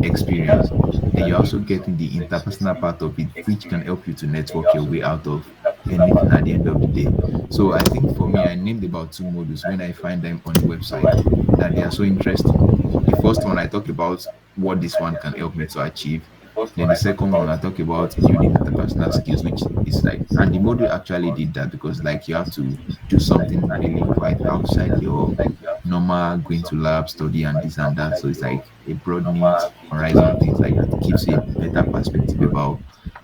experience. Then you're also getting the interpersonal part of it, which can help you to network your way out of anything at the end of the day. So I think for me, I named about two modules when I find them on the website that they are so interesting. The first one I talk about what this one can help me to achieve. Then the second one I talk about building interpersonal skills, which is like, and the module actually did that because like you have to do something really quite outside your normal going to lab study and this and that. So it's like a broadening horizon, things like that. It gives you a better perspective about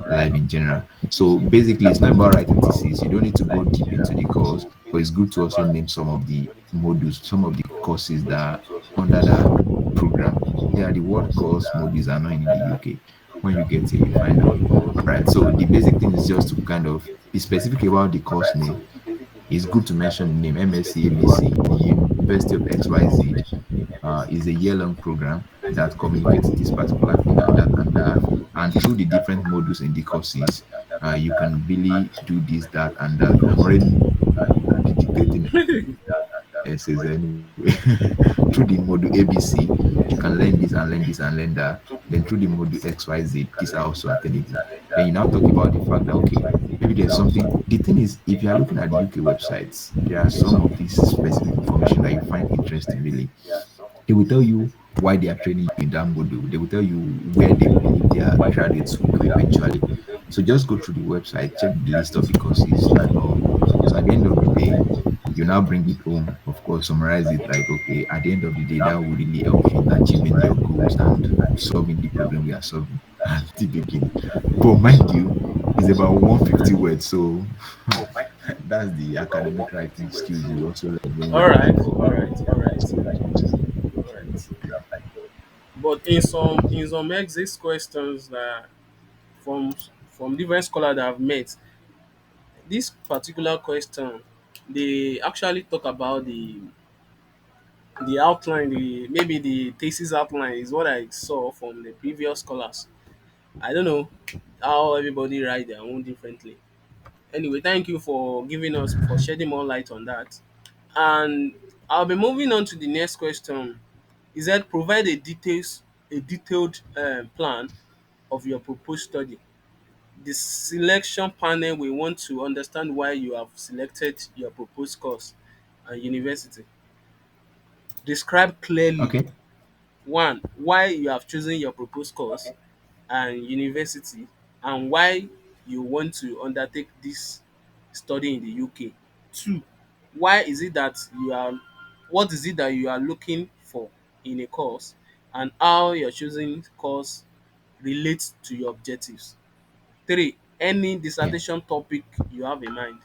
life in general. So basically, it's not about writing thesis. You don't need to go deep into the course, but it's good to also name some of the modules, some of the courses that are under that program. Yeah, the word course modules are not in the UK. When you get here, you find out. All right. So the basic thing is just to kind of be specific about the course name. It's good to mention the name MSc ABC, the University of XYZ is a year-long program that communicates this particular thing and that and that. And through the different modules in the courses, you can really do this, that, and that. I'm already dictating essays anyway. Through the module ABC, you can learn this and learn this and learn that. Then through the module XYZ, these are also alternative. Then you now talk about the fact that okay, maybe there's something. The thing is, if you are looking at the UK websites, there are some of these specific information that you find interesting really. They will tell you why they are training you in that module. They will tell you where they believe their graduates will go eventually. So just go through the website, check the list of the courses and all. So at the end of the day, you now bring it home, of course, summarize it like, okay, at the end of the day, that will really help you in achieving your goals and solving the problem we are solving at the beginning. But mind you, it's about 150 words. So that's the academic writing skills you also learn when you All apply right, for. all right, all right, all right. But in some exit questions that from from different scholars that I've met, this particular question they actually talk about the outline, the maybe the thesis outline is what I saw from the previous scholars. I don't know how everybody write their own differently. Anyway, thank you for giving us for shedding more light on that. And I'll be moving on to the next question. Is that provide a detailed plan of your proposed study. The selection panel will want to understand why you have selected your proposed course and university. Describe clearly Okay. one, why you have chosen your proposed course and university, and why you want to undertake this study in the UK. Two, why is it that you are what is it that you are looking for in a course, and how your choosing course relates to your objectives. Three, any Yeah. dissertation topic you have in mind.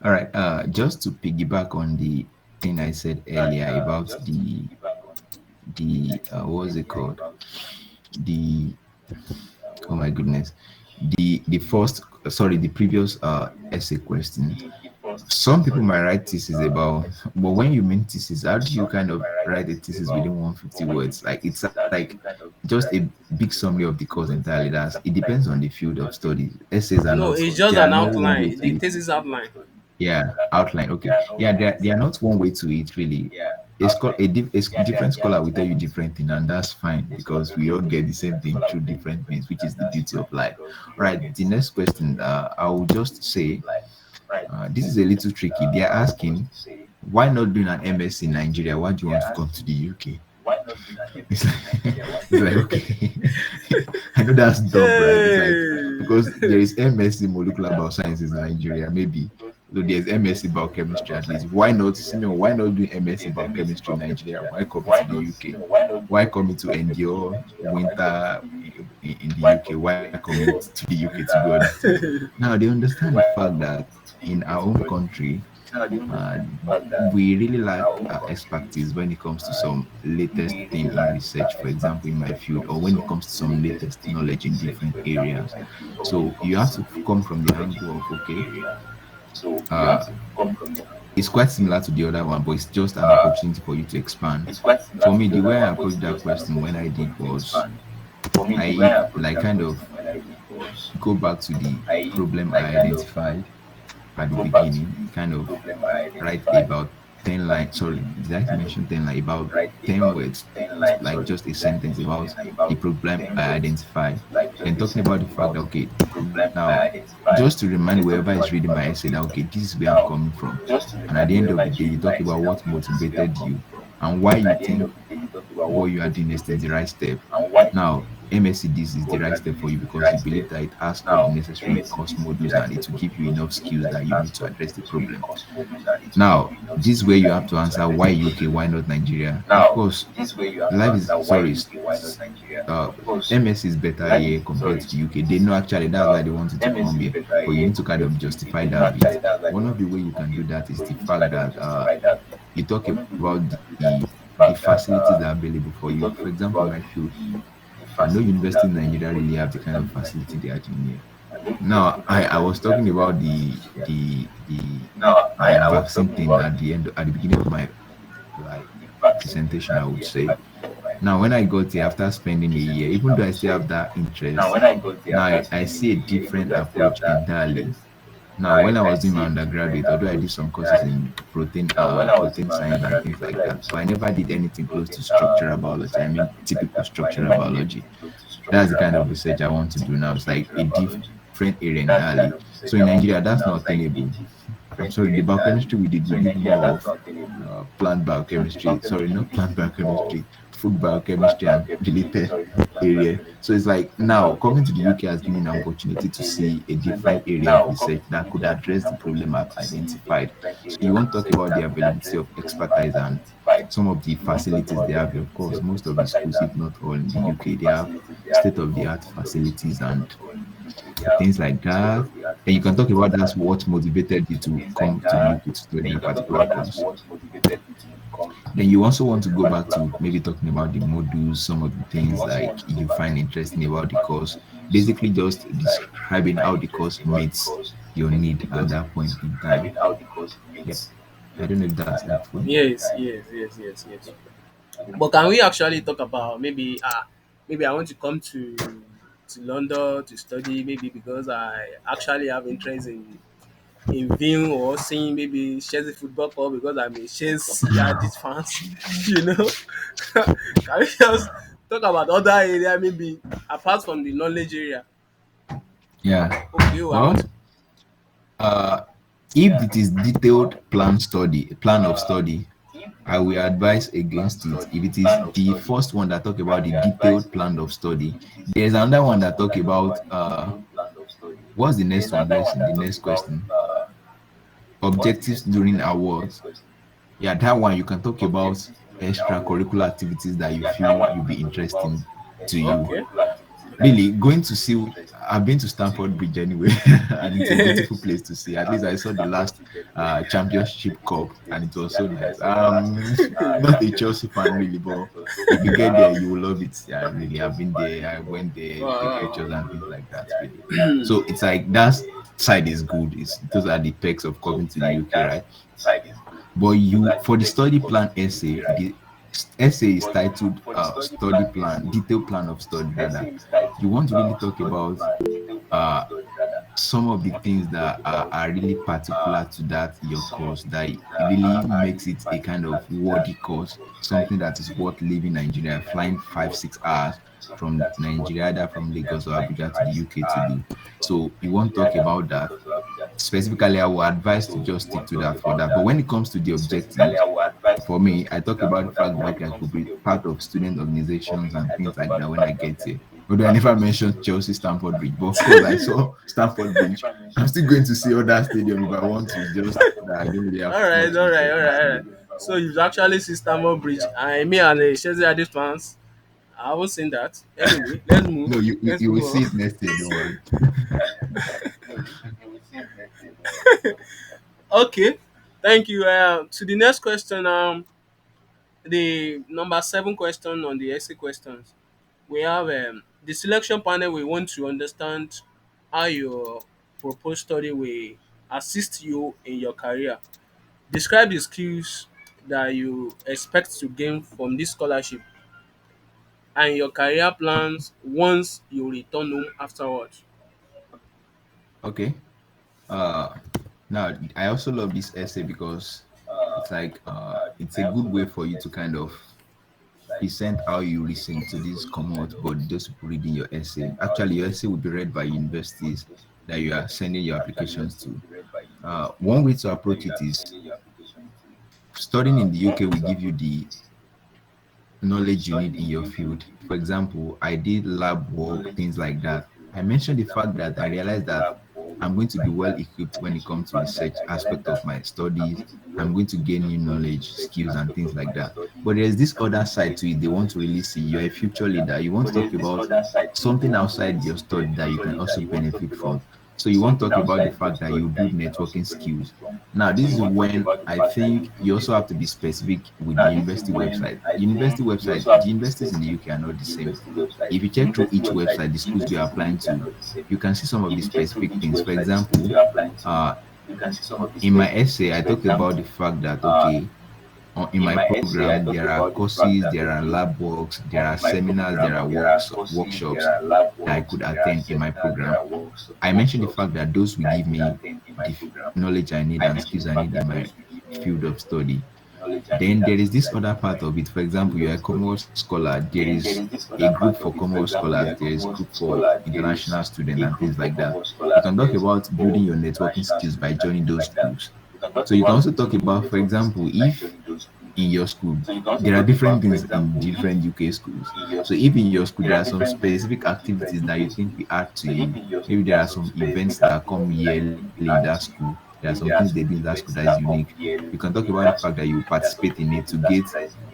All right. Just to piggyback on the thing I said earlier about the the what was it called? The oh my goodness, the first sorry the previous essay question. Some people might write thesis about, but when you mean thesis, how do you kind of write a thesis within 150 words? Like it's like just a big summary of the course entirely. That's it depends on the field of study. Essays are No, not, it's they just are an no one way outline. to The it. thesis outline. Yeah, outline. Okay. Yeah, they are not one way to it really. A different scholar will tell you different thing, and that's fine because we all get the same thing through different means, which is the beauty of life. All right. The next question, I will just say, this is a little tricky. They are asking, why not doing an MS in Nigeria? Why do you want to come to the UK? It's like, it's like okay. I know that's dumb, right? It's like because there Hey. is MSc molecular biosciences in Nigeria, maybe. So there's MSc biochemistry at least. Why not, Simeon? Why not do MSc biochemistry in Nigeria? Why come to the UK? Why coming to endure winter in the UK? Why coming to the UK to do other things? Now they understand the fact that in our own country, uh, we really lack expertise when it comes to some latest thing in research, for example, in my field, or when it comes to some latest knowledge in different areas. So you have to come from the angle of okay, uh, it's quite similar to the other one, but it's just an opportunity for you to expand. For me, the way I approached that question when I did was like kind of go back to the problem I identified at the beginning, kind of write about 10 lines. Sorry, did I mention 10 lines? About 10 words, like just a sentence about the problem I identified. Then talking about the fact that, okay, now just to remind whoever is reading my essay that, okay, this is where I'm coming from. And at the end of the day, you talk about what motivated you and why you think what you are doing next is the right step. Now, MSc this is the right step for you because you believe that it has all the necessary course modules and it will give you enough skills that you need to address the problem. Now, this is where you have to answer why UK, why not Nigeria? Of course, life is sorry, uh, MS is better here compared to the UK. They know actually that's why they wanted to come here, but you need to kind of justify that bit. One of the way you can do that is the fact that you talk about the facilities that are available for you. For example, in my field, no university in Nigeria really have the kind of facility they are doing here. Now, I was talking about the vaccine thing at the beginning of my like presentation, I would say. Now, when I got here after spending a year, even though I still have that interest, now I see a different approach entirely. Now, when I was doing my undergraduate, although I did some courses in protein science and things like that, but I never did anything close to structural biology. I mean, typical structural biology. That's the kind of research I want to do now. It's like a different area entirely. So in Nigeria, that's not attainable. I'm sorry, the biochemistry we did more of plant biochemistry. Sorry, not plant biochemistry, food biochemistry and related area. So it's like now coming to the UK has given me an opportunity to see a different area of research that could address the problem I've identified. So you want to talk about the availability of expertise and some of the facilities they have. Of course, most of the schools, if not all in the UK, they have state-of-the-art facilities and things like that. And you can talk about that's what motivated you to come to the UK to study that particular course. Then you also want to go back to maybe talking about the modules, some of the things like you find interesting about the course. Basically, just describing how the course meets your need at that point in time. Yep. I don't know if that's helpful. Yes, yes, yes, yes, yes. But can we actually talk about maybe maybe I want to come to London to study maybe because I actually have interest in viewing or seeing maybe Chelsea football club because I'm a Chelsea this fans, you know. Can we just talk about other area maybe apart from the knowledge area? Yeah. Okay, oh, I want Well, to. uh, if it is detailed plan of study, I will advise against it. If it is the first one that talk about the detailed plan of study, there's another one that talk about what's the next one, Blessing? The next question. Objectives during awards. Yeah, that one you can talk about extracurricular activities that you feel will be interesting to you. Okay. really going to see. I've been to Stamford Bridge anyway, and it's a beautiful place to see. At least I saw the last Championship Cup, and it was so nice. Not a Chelsea fan really, but if you get there, you will love it. Yeah, really. I've been there. I went there, take Wow. pictures and things like that. Really. So it's like that side is good. It's those are the perks of coming to the UK, right? But you for the study plan essay, the essay is titled study plan, detailed plan of study rather. You want to really talk about uh some of the things that are really particular to that your course that really makes it a kind of worthy course, something that is worth leaving Nigeria, flying 5 6 hours from Nigeria, either from Lagos or Abuja to the UK to do. So you want to talk about that specifically. I would advise to just stick to that for that. But when it comes to the objectives, for me, I talk about the fact that okay, I could be part of student organizations and things like that when I get here. Although I never mentioned Chelsea Stamford Bridge, but of course I saw Stamford Bridge. I'm still going to see other stadium if I want to. Just that I don't really have All right, much all right, interest all in right, all right. seeing. So you've actually seen Stamford Bridge. I me and Shezi are these fans. I haven't seen that. Anyway, let's move. No, Let's you will move see on. it next year. Don't worry. Okay. Thank you. To the next question. The number 7 question on the essay questions. We have the selection panel. We want to understand how your proposed study will assist you in your career. Describe the skills that you expect to gain from this scholarship and your career plans once you return home afterwards. Okay. Uh, Now I also love this essay because it's like it's a good way for you to kind of present how you listen to this Commonwealth body, those people reading your essay. Actually, your essay will be read by universities that you are sending your applications to. One way to approach it is studying in the UK will give you the knowledge you need in your field. For example, I did lab work, things like that. I mentioned the fact that I realized that I'm going to be well equipped when it comes to research aspect of my studies. I'm going to gain new knowledge, skills, and things like that. But there's this other side to it. They want to really see you're a future leader. You want to talk about something outside your study that you can also benefit from. So you want to talk about the fact that you build networking skills. Now, this is when I think you also have to be specific with the university website. The universities in the UK are not the same. If you check through each website, the schools you're applying to, you can see some of the specific things. For example, uh, in my essay, I talked about the fact that, okay, in my program, there are courses, there are lab works, there are seminars, there are workshops that I could attend in my program. I mentioned the fact that those will give me the knowledge I need and skills I need in my field of study. Then there is this other part of it. For example, you're a Commonwealth scholar. There is a group for Commonwealth scholars. There is group for international students and things like that. You can talk about building your networking skills by joining those groups. So you can also talk about, for example, if in your school there are different things in different UK schools. So if in your school there are some specific activities that you think we add to you, maybe there are some events that come yearly in that school. There are some things they do in that school that is unique. You can talk about the fact that you participate in it to get.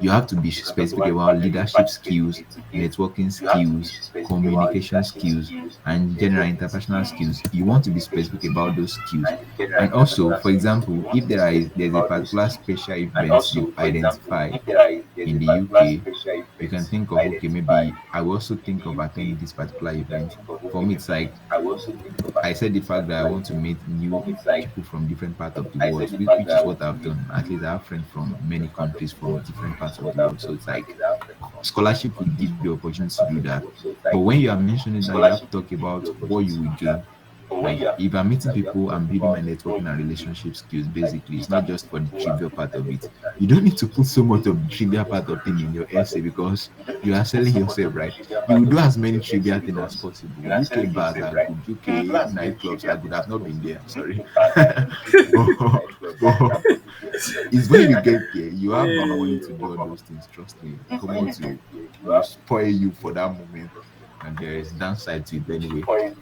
You have to be specific about leadership skills, networking skills, communication skills, and general interpersonal skills. You want to be specific about those skills. And also, for example, if there's a particular special event you identify in the UK, you can think of okay, maybe I will also think of attending this particular event. For me, it's like I said the fact that I want to meet new people from different parts of the world, which is what I've done. At least I have friends from many countries from different parts of the world. So it's like scholarship will give you opportunity to do that. But when you are mentioning that, you have to talk about what you will gain. Like if I'm meeting people, I'm building my networking and relationship skills. Basically, it's not just for the trivial part of it. You don't need to put so much of the trivial part of thing in your essay because you are selling yourself, right? You will do as many trivial things as possible. UK bars are good. UK nightclubs are good. I've not been there. I'm sorry, but it's when you get there, you have the money to do all those things. Trust me, come on to spoil you for that moment, and there is downside to it anyway.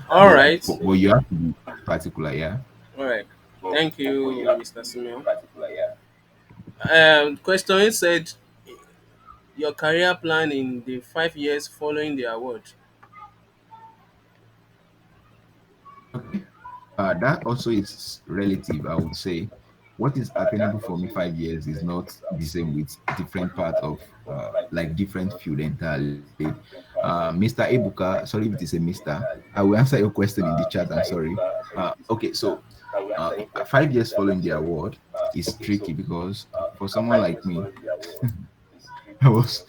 All right. But you have to be particular, yeah. All right. Thank you, Mr. Simeon. Question said Your career plan in the 5 years following the award. Okay. That also is relative, I would say. What is attainable for me 5 years is not the same with different part of like different field entirely. Mr. Ebuka, sorry if it is a Mister, I will answer your question in the chat. I'm sorry. Okay, so 5 years following the award is tricky because for someone like me, I was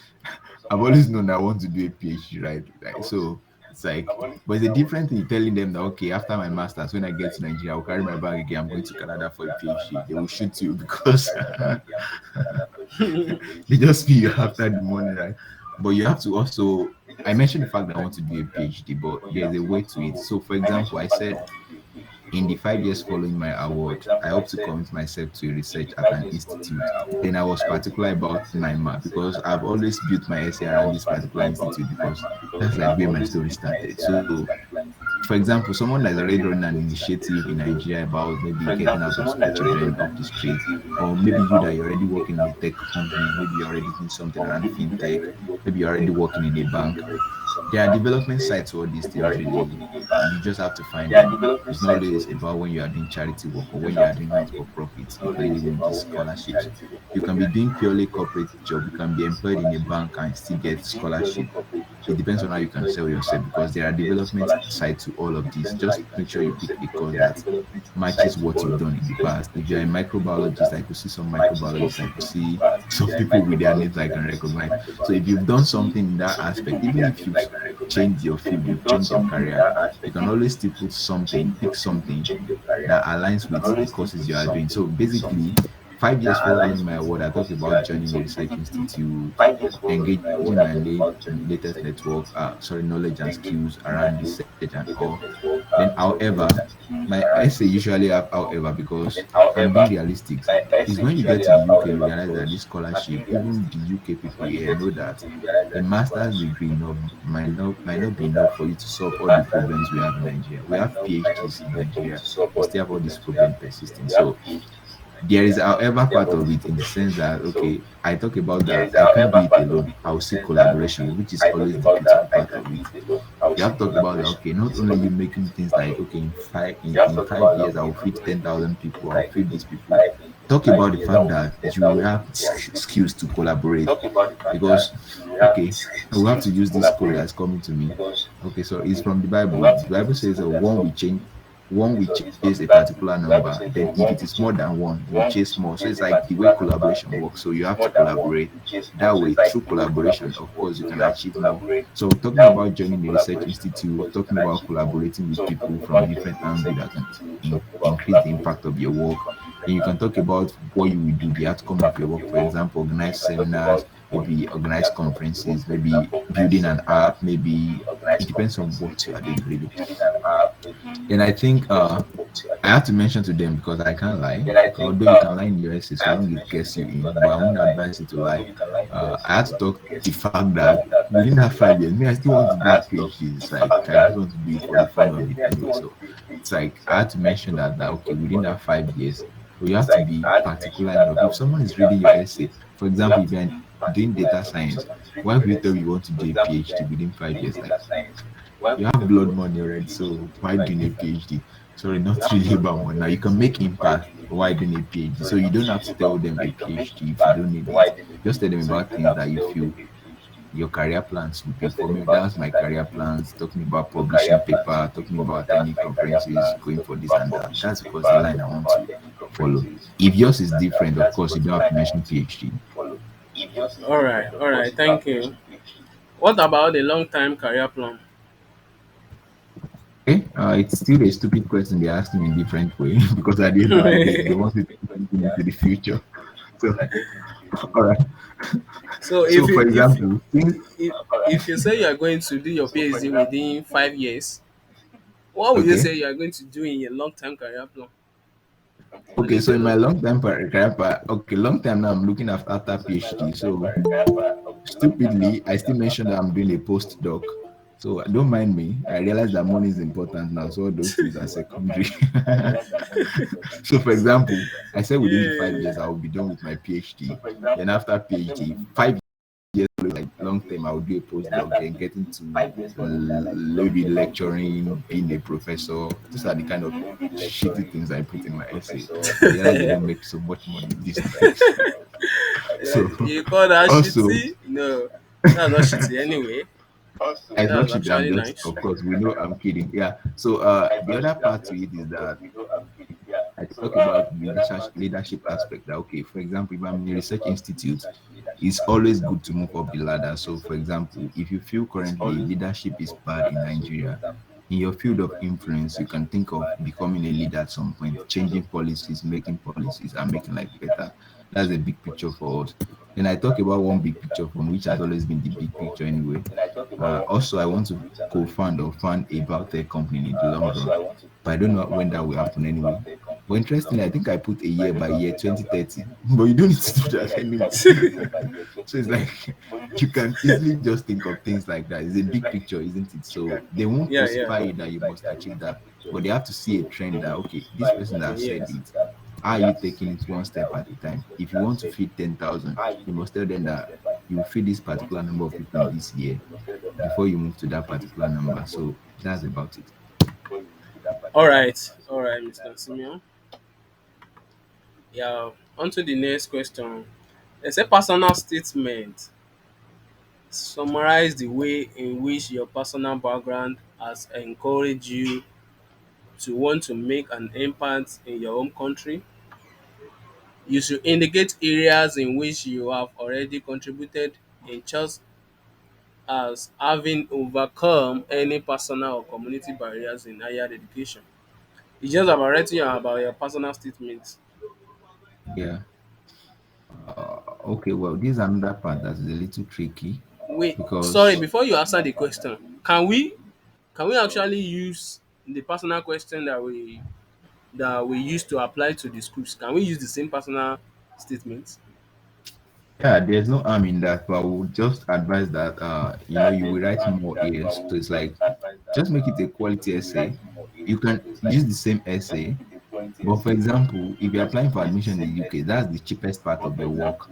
I've always known I want to do a PhD, right? Right. So it's like, but it's a different thing telling them that okay, after my masters, when I get to Nigeria, I'll carry my bag again. I'm going to Canada for a PhD. They will shoot you because they just feel you after the money, right? But you have to also. I mentioned the fact that I want to do a PhD, but there's a way to it. So, for example, I said in the 5 years following my award, I hope to commit myself to research at an institute. Then I was particular about my math because I've always built my essay around this particular institute because that's like where my story started. So, for example, someone that's already running an initiative in Nigeria about maybe getting out of school children off the street, or maybe you that you're already working in a tech company, maybe you're already doing something around fintech, maybe you're already working in a bank. There are development sites for all these things, really. You just have to find them. It's not always about when you are doing charity work or when you are doing not for profit. You can really win these scholarships. You can be doing purely corporate job. You can be employed in a bank and still get scholarship. It depends on how you can sell yourself because there are development sides to all of this. Just make sure you pick a course that matches what you've done in the past. If you're a microbiologist, I could see some microbiologists, I could see some people with their names I can recognize. So if you've done something in that aspect, even if you've changed your field, you've changed your career, you can always still put something, pick something that aligns with the courses you are doing. So basically, 5 years following my award, I talked about joining a research institute, engaging my latest network, knowledge and skills around research and all. Then, however, my essay usually have however because I'm being realistic. Is when you get to the UK, you realize that this scholarship, even the UK people here know that a master's degree might not be enough for you to solve all the problems we have in Nigeria. We have PhDs in Nigeria, we still have all these problems persisting. So there is however part of it in the sense that okay, I talk about that I can't do it alone. I'll seek collaboration, which is always the critical part of it. You have talked about that okay, not only you making things like okay, in 5 years I'll feed 10,000 people, I'll feed these people. Talk about the fact that you will have skills to collaborate because okay, we have to use this code that's coming to me. Okay, so it's from the Bible. The Bible says one will chase a particular number, then if it is more than one, you chase more. So it's like the way collaboration works. So you have to collaborate. That way, through collaboration, of course, you can achieve more. So talking about joining a research institute, talking about collaborating with people from different angles that can increase the impact of your work. Then you can talk about what you will do, the outcome of your work. For example, organize seminars, maybe organize conferences, maybe building an app, maybe it depends on what you are doing really. Then I think I have to mention to them because I can't lie. Although you can lie in your essay so long it gets you in, but I won't advise you to lie. I had to talk the fact that within that 5 years, me I still want to do a PhD. It's like I just want to do it for the fun of it anyway. So it's like I had to mention that okay, within that 5 years, so you have to be particular enough. If someone is reading your essay, for example, if you're doing data science, why would you tell you want to do a PhD within 5 years? Like you have blood money already, so why doing a PhD? Sorry, not really about money. Now you can make impact. Why doing a PhD? So you don't have to tell them a PhD if you don't need it. Just tell them about things that you feel your career plans would be. For me, that's my career plans. Talking about publishing paper, talking about attending conferences, going for this and that. That's because the line I want to follow. If yours is different, of course, you don't have to mention PhD. All right, thank you. What about the long time career plan? Okay, it's still a stupid question they asked me in different way because at the end of the day, they want me to put something into the future. So, all right. So So, for example, since if you say you are going to do your PhD within 5 years, what would you okay, say you are going to do in your long time career plan to okay. So in my develop? long time career, okay, long time now, I'm looking after PhD. So stupidly, I still mentioned that I'm doing a postdoc. So don't mind me. I realize that money is important now. So all those things are secondary. So for example, I said within the 5 years I will be done with my PhD. Then after PhD, 5 years like long term, I would do a postdoc, then get into maybe lecturing, being a professor. These are the kind of shitty things I put in my essay. I realize they don't make so much money these days. So You call that also, shitty? No, that's not shitty anyway. it's not That's cheap. I'm actually just, nice. of course, we know I'm kidding. Yeah. So the other part to it is that I talk about leadership aspect. That okay, for example, if I'm in a research institute, it's always good to move up the ladder. So, for example, if you feel currently leadership is bad in Nigeria, in your field of influence, you can think of becoming a leader at some point, changing policies, making policies, and making life better. That's a big picture for us. Then I talk about one big picture from which has always been the big picture anyway. Also, I want to co-fund or fund a biotech company in the long run, but I don't know when that will happen anyway. But interestingly, I think I put a year by year 2030, but you don't need to do that anymore. So it's like you can easily just think of things like that. It's a big picture, isn't it? So they won't Yeah, yeah. crucify you that you must achieve that, but they have to see a trend that okay, this person that Okay, said yes. it, how are you taking it one step at a time? If you want to feed 10,000, you must tell them that you will feed this particular number of people in this year before you move to that particular number. So that's about it. All right, Mr. Simeon. Yeah, on to the next question. It's a personal statement. Summarize the way in which your personal background has encouraged you to want to make an impact in your home country. You should indicate areas in which you have already contributed in just as having overcome any personal or community barriers in higher education. It's just about writing about your personal statements. Yeah. Okay, well, this is another part that is a little tricky Wait, sorry, because before you answer the question, can we actually use the personal question that we used to apply to the schools? Can we use the same personal statements? yeah, there's no harm in that, but I would just advise that you will write more here. So it's like just make it a quality essay. You can use the same essay, but for example, if you're applying for admission in the UK, that's the cheapest part of your work.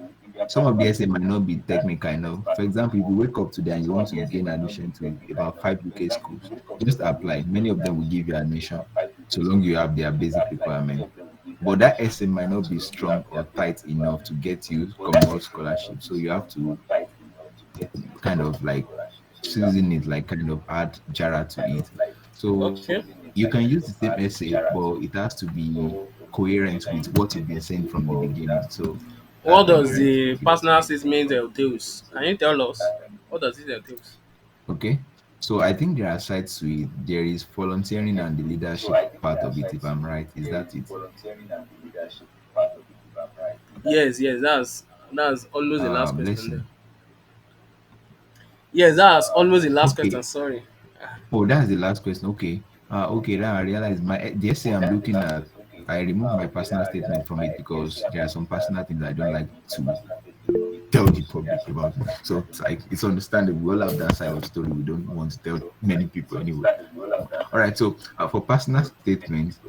Some of the essay might not be technical enough. For example, if you wake up today and you want to gain admission to about 5 UK schools, just apply. Many of them will give you admission, so long you have their basic requirement. But that essay might not be strong or tight enough to get you Commonwealth scholarship. So you have to kind of like season it, like kind of add jara to it. So Okay. you can use the same essay, but it has to be coherent with what you've been saying from the beginning. So What that might be does really the tricky. personal statement entails? Can you tell us? What does it entails? Okay. So I think there are sides to it. There is volunteering and the leadership part of it, if I'm right. Is that it? Yes, yes, that's almost the last question there. Blessing. Yes, that's almost the last question. Okay. Sorry. Oh, that's the last question. Okay. Okay, now I realize the essay I'm looking at, I removed my personal statement from it because there are some personal things I don't like to tell the public about. So it's like it's understandable. We all have that side of story we don't want to tell many people anyway. All right. So for personal statements,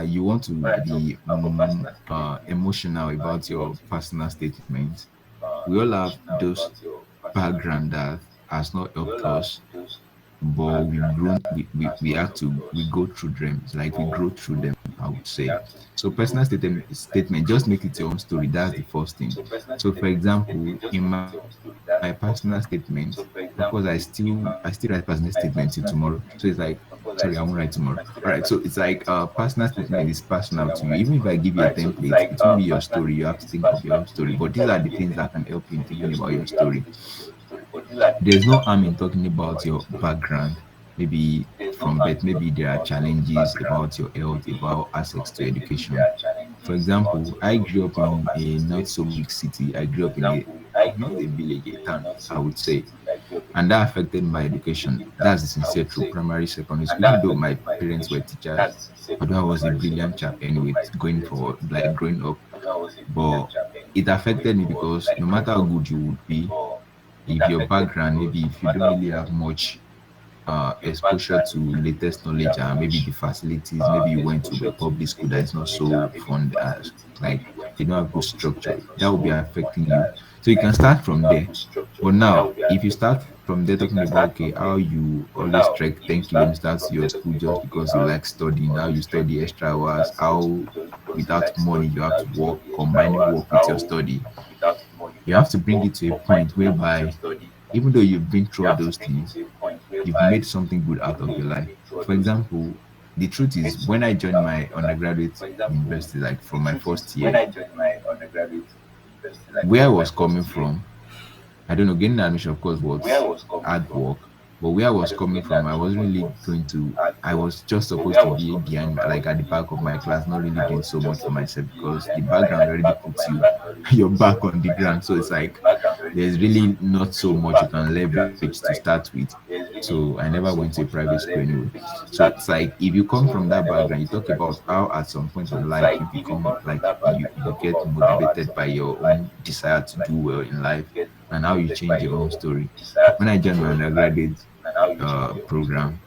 you want to be emotional about your personal statements. We all have those background that has not helped us, but we've grown. We have to we go through them. It's like we grow through them, I would say. So personal statement, just make it your own story. That's the first thing. So for example, in my personal statement, of course I still write personal statement till tomorrow. So it's like, sorry, I won't write tomorrow. All right. So it's like personal statement is personal to you. Even if I give you a template, it won't be your story. You have to think of your own story. But these are the things that can help you in thinking about your story. There's no harm in talking about your background, maybe from birth, maybe there are challenges about your health, about access to education. For example, I grew up in a not so big city. I grew up in a not a village, a town, I would say. And that affected my education. That's the sincere truth, primary, secondary school. Even though my parents were teachers, although I was a brilliant chap anyway, going for like growing up, but it affected me because no matter how good you would be, if your background, maybe if you don't really have much exposure to latest knowledge and maybe the facilities. Maybe you went to a public school that is not so fun as like they don't have good structure. That will be affecting you. So you can start from there. But now, if you start from there talking about okay, how you always trek 10 kilometers to your school just because you like studying, how you study extra hours, how without money you have to work, combining work with your study, you have to bring it to a point whereby even though you've been through all those things, you've made something good out of your life. For example, the truth is, when I joined my undergraduate university, like from my first year, where I was coming from, I don't know, getting admission, of course, was hard work. But where I was coming from, I wasn't really going to, I was just supposed to be behind, like at the back of my class, not really doing so much for myself because the background already puts you, your back on the ground. So it's like, there's really not so much you can leverage to start with. So I never went to a private school anyway. So it's like if you come from that background, you talk about how at some point of life you become like you get motivated by your own desire to do well in life and how you change your own story. When I joined my undergraduate program,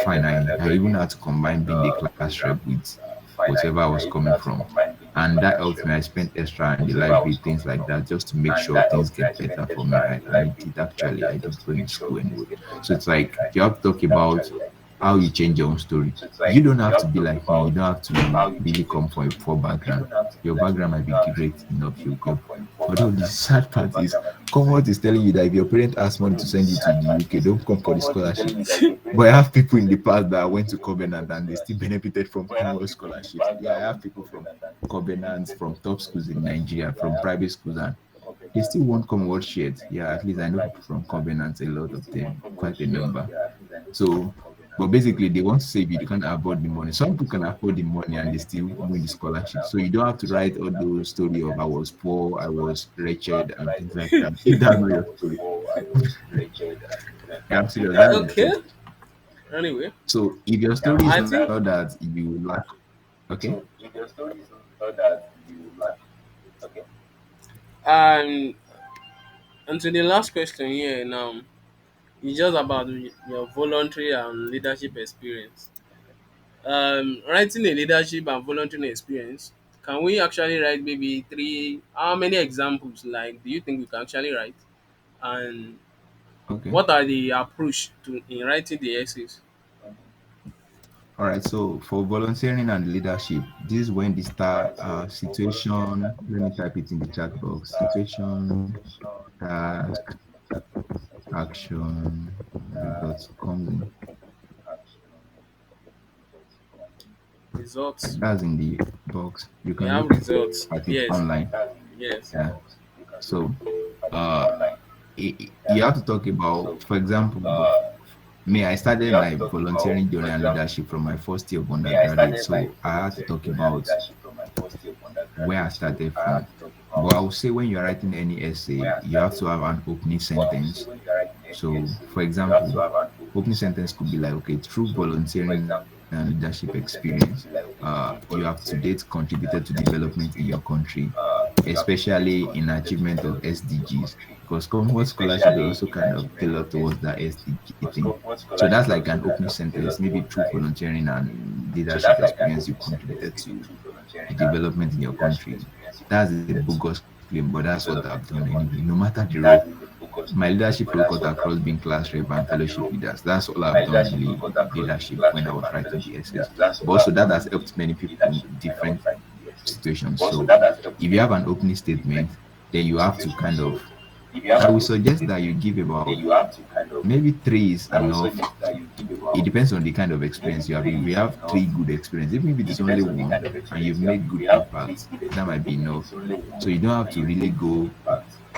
fine, I even had to combine being the class rep with whatever I was coming from. And that helped me. I spent extra in the library, things like that, just to make sure things get better for me, right? And it did actually. I did go in school anyway. So it's like you have to talk about how you change your own story. You don't have to be like me. You don't have to really come from a poor background. Your background might be great enough. You go. Although the sad part is, Commonwealth is telling you that if your parents ask money to send you to the UK, don't come for the scholarship. But I have people in the past that went to Covenant and they still benefited from Commonwealth scholarships. Yeah, I have people from Covenants, from top schools in Nigeria, from private schools, and they still want Commonwealth shared. Yeah, at least I know people from Covenants, a lot of them, quite a number. So, but basically, they want to say if you can't afford the money. Some people can afford the money and they still win the scholarship. So you don't have to write all those story of I was poor, I was wretched, and things like that. If that's not your story, yeah, I'm serious. That's the Okay. truth. Anyway, So if your story is I not think that you lack, okay, um and to the last question here now, it's just about your voluntary and leadership experience. Writing a leadership and volunteering experience. Can we actually write maybe three? How many examples? Like, do you think we can actually write? And okay. what are the approach to in writing the essays? All right. So for volunteering and leadership, this is when the star situation. Let me type it in the chat box. Situation, task, action, results comes in. Results. That's in the box. You We can have look results. at it Yes. online. Yes. Yeah. So uh, you have to talk about, for example, me. I started my volunteering journey and leadership from my first year of undergraduate. So I had to talk about where I started from. But I would say when you're writing any essay, you have to have an opening sentence. So, for example, opening sentence could be like, okay, through volunteering and leadership experience, you have to date contributed to development in your country, especially in achievement of SDGs, because Commonwealth Scholarship is also kind of tailored towards that SDG thing. So that's like an opening sentence, maybe through volunteering and leadership experience, you contributed to the development in your country. That's a bogus claim, but that's what I've done anyway, no matter the role. My leadership role cut across being class rep and fellowship leaders. That's all I've done really in leadership when I was writing the essays. But also that has helped many people in different situations. So if you have an opening statement, then you have to kind of, I would suggest that you give about maybe three is enough. It depends on the kind of experience you have. If you have three good experience, even if it is only one and you've made good impact, that might be enough. So you don't have to really go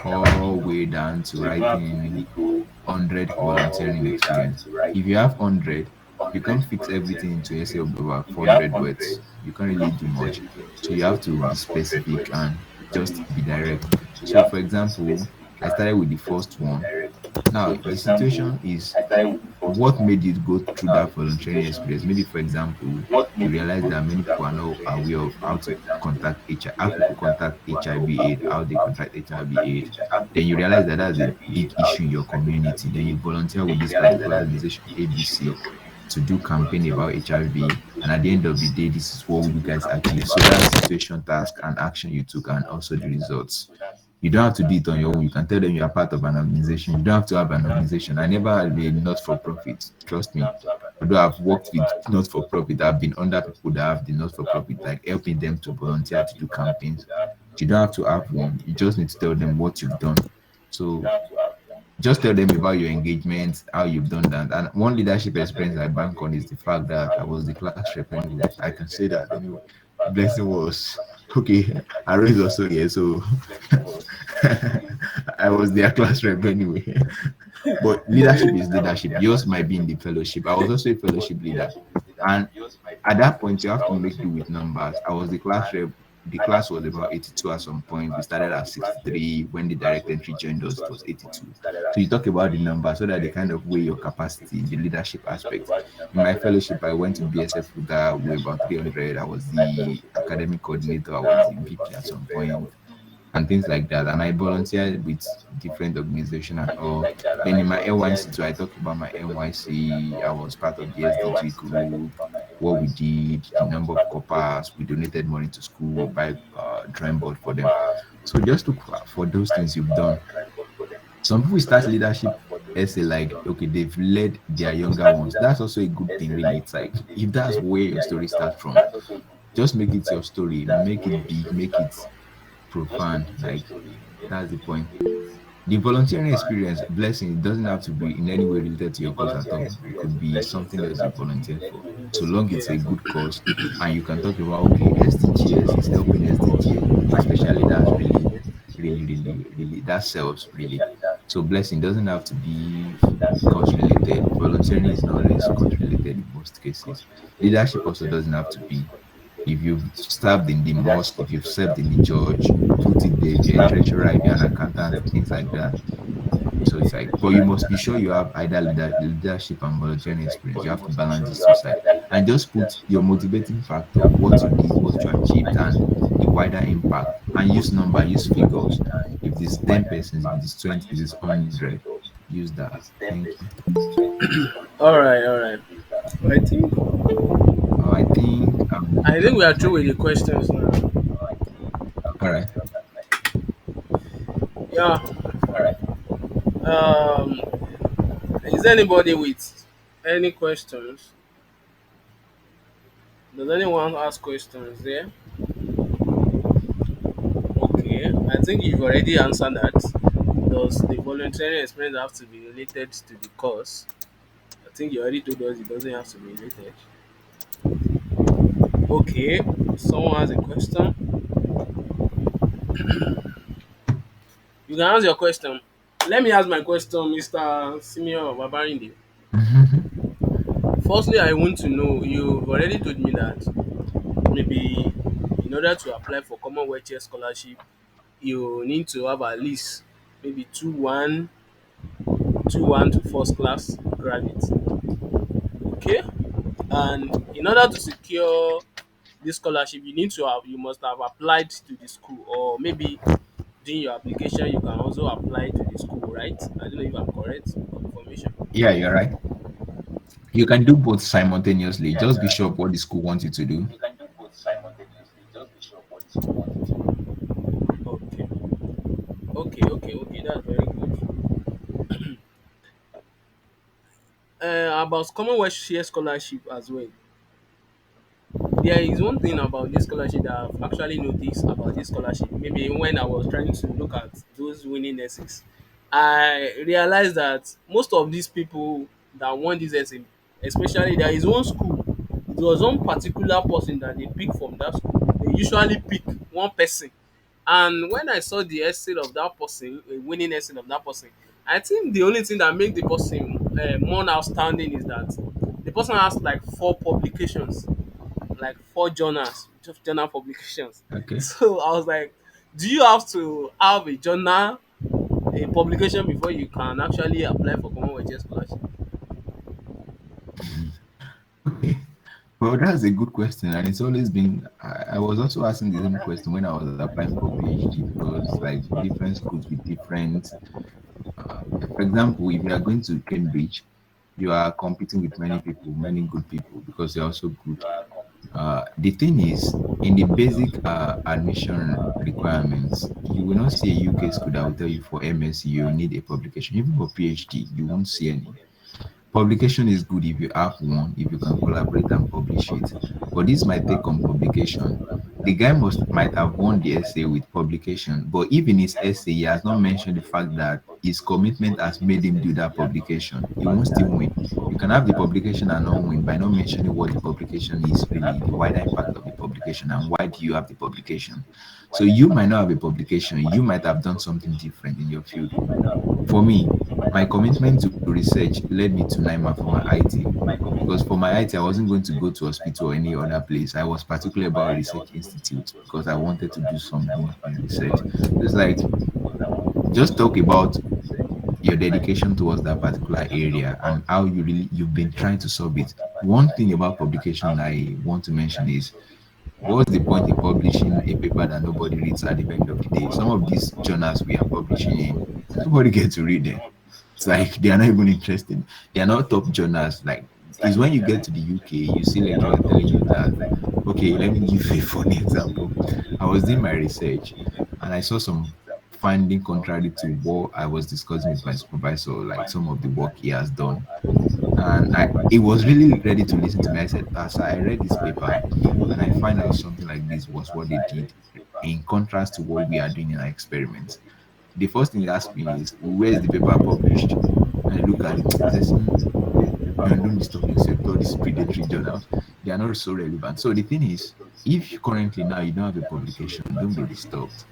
all way down to writing 100 volunteering experience. If you have 100, you can't fix everything into essay of over 400 words. You can't really do much. So you have to be specific and just be direct. So, for example, I started with the first one. Now, the situation is what made you go through that volunteering experience? Maybe, for example, you realize that many people are not aware of how to contact HIV, how people contact HIV/AIDS, how they contact HIV/AIDS. Then you realize that that's a big issue in your community. Then you volunteer with this particular organization, ABC, to do campaign about HIV. And at the end of the day, this is what you guys achieve. So that's situation, task, and action you took, and also the results. You don't have to do it on your own. You can tell them you are part of an organization. You don't have to have an organization. I never had a not for profit. Trust me. Although I've worked with not for profit, I've been under people that have the not for profit, like helping them to volunteer to do campaigns. You don't have to have one. You just need to tell them what you've done. So just tell them about your engagement, how you've done that. And one leadership experience I bank on is the fact that I was the class rep anyway. I can say that anyway. Blessing was okay. I was also here, so I was their class rep anyway. But leadership is leadership. Yours might be in the fellowship. I was also a fellowship leader. And at that point, you have to make do with numbers. I was the class rep. The class was about 82 at some point. We started at 63. When the direct entry joined us, it was 82. So you talk about the numbers so that they kind of weigh your capacity, the leadership aspect. In my fellowship, I went to BSF Fuga with about 300. I was the academic coordinator. I was the VP at some point and things like that. And I volunteered with different organizations and all. Then in my NYC too, I talked about my NYC. I was part of the SDG group, what we did, the number of coppers, we donated money to school, we buy drawing board for them. So just look for those things you've done. Some people start leadership essay like okay, they've led their younger ones. That's also a good thing, really. It's like if that's where your story starts from, just make it your story, make it big, make it profound. Like that's the point. The volunteering experience, blessing, it doesn't have to be in any way related to your cause at all. It could be something else you volunteered for. So long it's a good cause and you can talk about okay, SDGs is helping SDGs, especially that's really, really that sells really. So blessing doesn't have to be cause related. Volunteering is not always cause related in most cases. Leadership also doesn't have to be. If you've served in the mosque, if you've served in the church, put it there. If you're a treasurer, if you're an accountant, things like that. So it's like, but you must be sure you have either leadership and volunteering experience. You have to balance these two sides and just put your motivating factor, what you did, what you achieved, and the wider impact. And use number, use figures. If it's 10 persons, if it's 20, if it's 100, use that. Thank you. All right, all right. I think I think, we are through with the questions now. all right. Yeah. Um, is anybody with any questions? Does anyone ask questions there? Okay, I think you've already answered that. Does the volunteering experience have to be related to the course? I think you already told us it doesn't have to be related. Okay, someone has a question. You can ask your question. Let me ask my question, Mr. Simeon Babarinde. Firstly, I want to know you've already told me that maybe in order to apply for Commonwealth Shared Scholarship, you need to have at least maybe two one to first class graduate. Okay, and in order to secure this scholarship, you must have applied to the school, or maybe during your application you can also apply to the school, right? I don't know if I'm correct for information. Yeah, you're right. You can do both simultaneously. Just be sure of what the school wants you to do. Okay, okay, that's very good. About Commonwealth Share Scholarship as well. There is one thing about this scholarship that I've actually noticed about this scholarship. Maybe when I was trying to look at those winning essays, I realized that most of these people that won this essay, especially there is one school, it was one particular person that they pick from that school. They usually pick one person. And when I saw the essay of that person, a winning essay of that person, I think the only thing that make the person more outstanding is that the person has like four publications, like four journals, just journal publications. Okay. So I was like, do you have to have a journal, a publication before you can actually apply for Commonwealth Scholarship? Okay. Well, that's a good question, and it's always been. I was also asking the same question when I was applying for PhD because, like, different schools with different. For example, if you are going to Cambridge, you are competing with many people, many good people, because you're also good. The thing is, in the basic admission requirements, you will not see a UK school that will tell you for MSc you need a publication. Even for PhD, you won't see any. Publication is good if you have one, if you can collaborate and publish it. But this is my take on publication. The guy must might have won the essay with publication, but if in his essay he has not mentioned the fact that his commitment has made him do that publication, he won't still win. You can have the publication and not win by not mentioning what the publication is really, the wider impact of the publication, and why do you have the publication. So you might not have a publication, you might have done something different in your field. For me, my commitment to research led me to NIMA for my IT. Because for my IT, I wasn't going to go to hospital or any other place. I was particular about a research institute because I wanted to do something in research. It's like just talk about your dedication towards that particular area and how you've been trying to solve it. One thing about publication I want to mention is what's the point in publishing a paper that nobody reads at the end of the day? Some of these journals we are publishing in, nobody gets to read them. It's like they are not even interested. They are not top journals. Like is when you get to the UK, you see lecturer telling you that. Okay, let me give you a funny example. I was doing my research and I saw some finding contrary to what I was discussing with my supervisor, like some of the work he has done. And he was really ready to listen to me. I said, sir, I read this paper and I find out something like this was what they did in contrast to what we are doing in our experiments. The first thing he asked me is, where is the paper published? And I look at it, I said, Simeon, don't disturb yourself. All these predatory journals, they are not so relevant. So the thing is, if currently now you don't have a publication, don't be disturbed.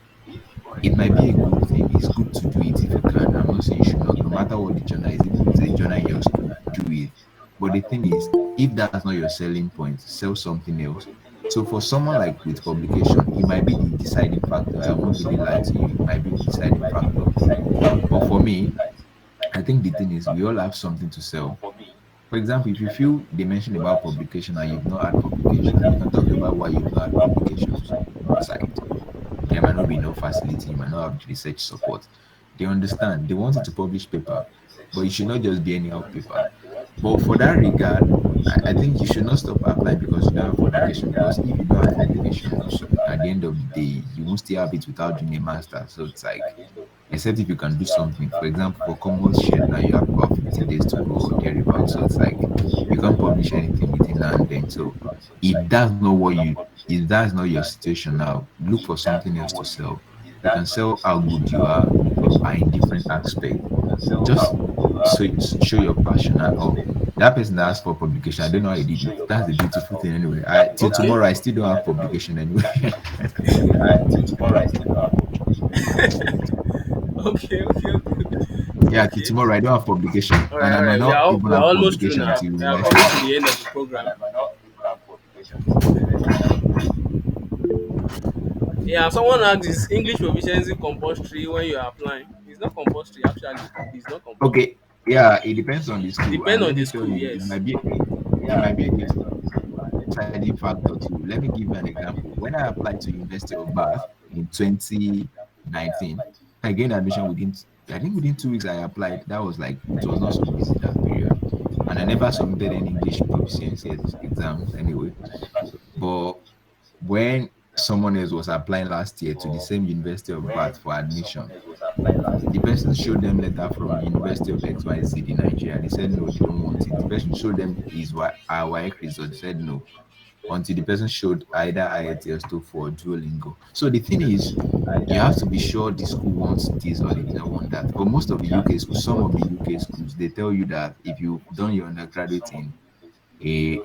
It might be a good thing. It's good to do it if you can. I'm not saying you should not, no matter what the journal is, even if it's a journal in your school, do it. But the thing is, if that's not your selling point, sell something else. So for someone like with publication, it might be the deciding factor. I won't really lie to you, it might be the deciding factor. But for me, I think the thing is we all have something to sell. For example, if you feel they mention about publication and you've not had publication, you can talk about why you've not had publications side. There might not be enough facility, you might not have the research support. They understand. They want you to publish paper, but it should not just be anyhow paper. But for that regard, I think you should not stop applying because you don't have publication. Because if you don't have publication, so at the end of the day, you won't still have it without doing a master. So it's like, except if you can do something. For example, for Commonwealth Shared, now you have about 15 days to go or thereabout. So it's like you can't publish anything within now and then. So if that's not your situation now, look for something else to sell. You can sell how good you are in different aspects. Just show your passion and all. That person that asked for publication, I don't know how he did it. That's the beautiful thing anyway. Till Okay. tomorrow, I still don't have publication anyway. Okay, okay, okay. Yeah, till Okay. tomorrow, I don't have publication, All and right, I all might right. not even We are have almost through publication now. till We are next coming year. to the end of the program. Yeah, someone asked, is English proficiency compulsory when you are applying? It's not compulsory, actually. It's not compulsory. Okay, yeah, it depends on the school, Depend and on let the me tell school, you, yes. it might be a deciding factor too. Let me give you an example. When I applied to University of Bath in 2019, I gained admission within, I think within 2 weeks I applied. That was like, it was not so busy that period. And I never submitted any English proficiency exams anyway. But when someone else was applying last year to the same University of Bath for admission, the person showed them letter from University of XYZ in Nigeria. They said no, they don't want it. The person showed them his our WAEC result. They said no until the person showed either IELTS, TOEFL, or Duolingo. So the thing is, you have to be sure the school wants this or they do not want that. For most of the UK schools, some of the UK schools, they tell you that if you've done your undergraduate in a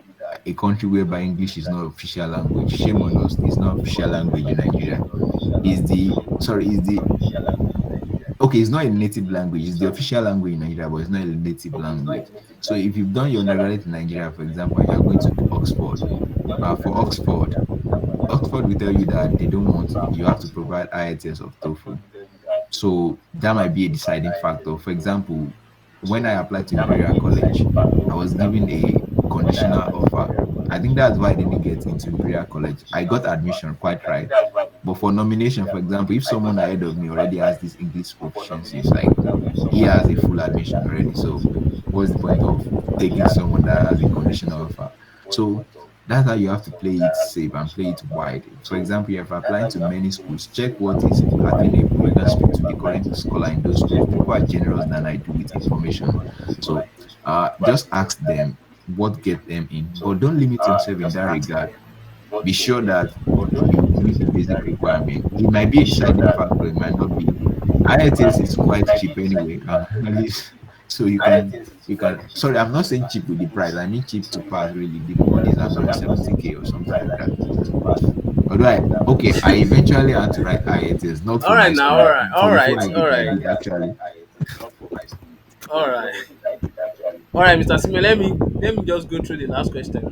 a country whereby English is not official language, shame on us, it's not official language in Nigeria. Is the okay, it's not a native language, it's the official language in Nigeria, but it's not a native language. So if you've done your undergraduate in Nigeria, for example, and you're going to Oxford, for Oxford will tell you that they don't want you have to provide IELTS of TOEFL. So that might be a deciding factor. For example, when I applied to Imperial College, I was given conditional offer. I think that's why I didn't get into Imperial College. I got admission quite right. But for nomination, for example, if someone ahead of me already has this English proficiency, it's like he has a full admission already. So what's the point of taking someone that has a conditional offer? So that's how you have to play it safe and play it wide. For example, if you're applying to many schools, check what is attainable. You can speak to the current scholar in those schools. People are generous than I do with information. So just ask them what get them in, but don't limit yourself in that regard. Be sure that you meet the basic requirement. It might be a deciding factor, it might not be. IELTS is quite cheap anyway, at least so you can. Sorry, I'm not saying cheap with the price. I mean cheap to pass. Really, the money is around 70K or something like that. Although I eventually had to write IELTS, not All for right my now, school, all right, for all before right, I all did I right, did actually. all right, all right, Mr. Simeon. Let me just go through the last question.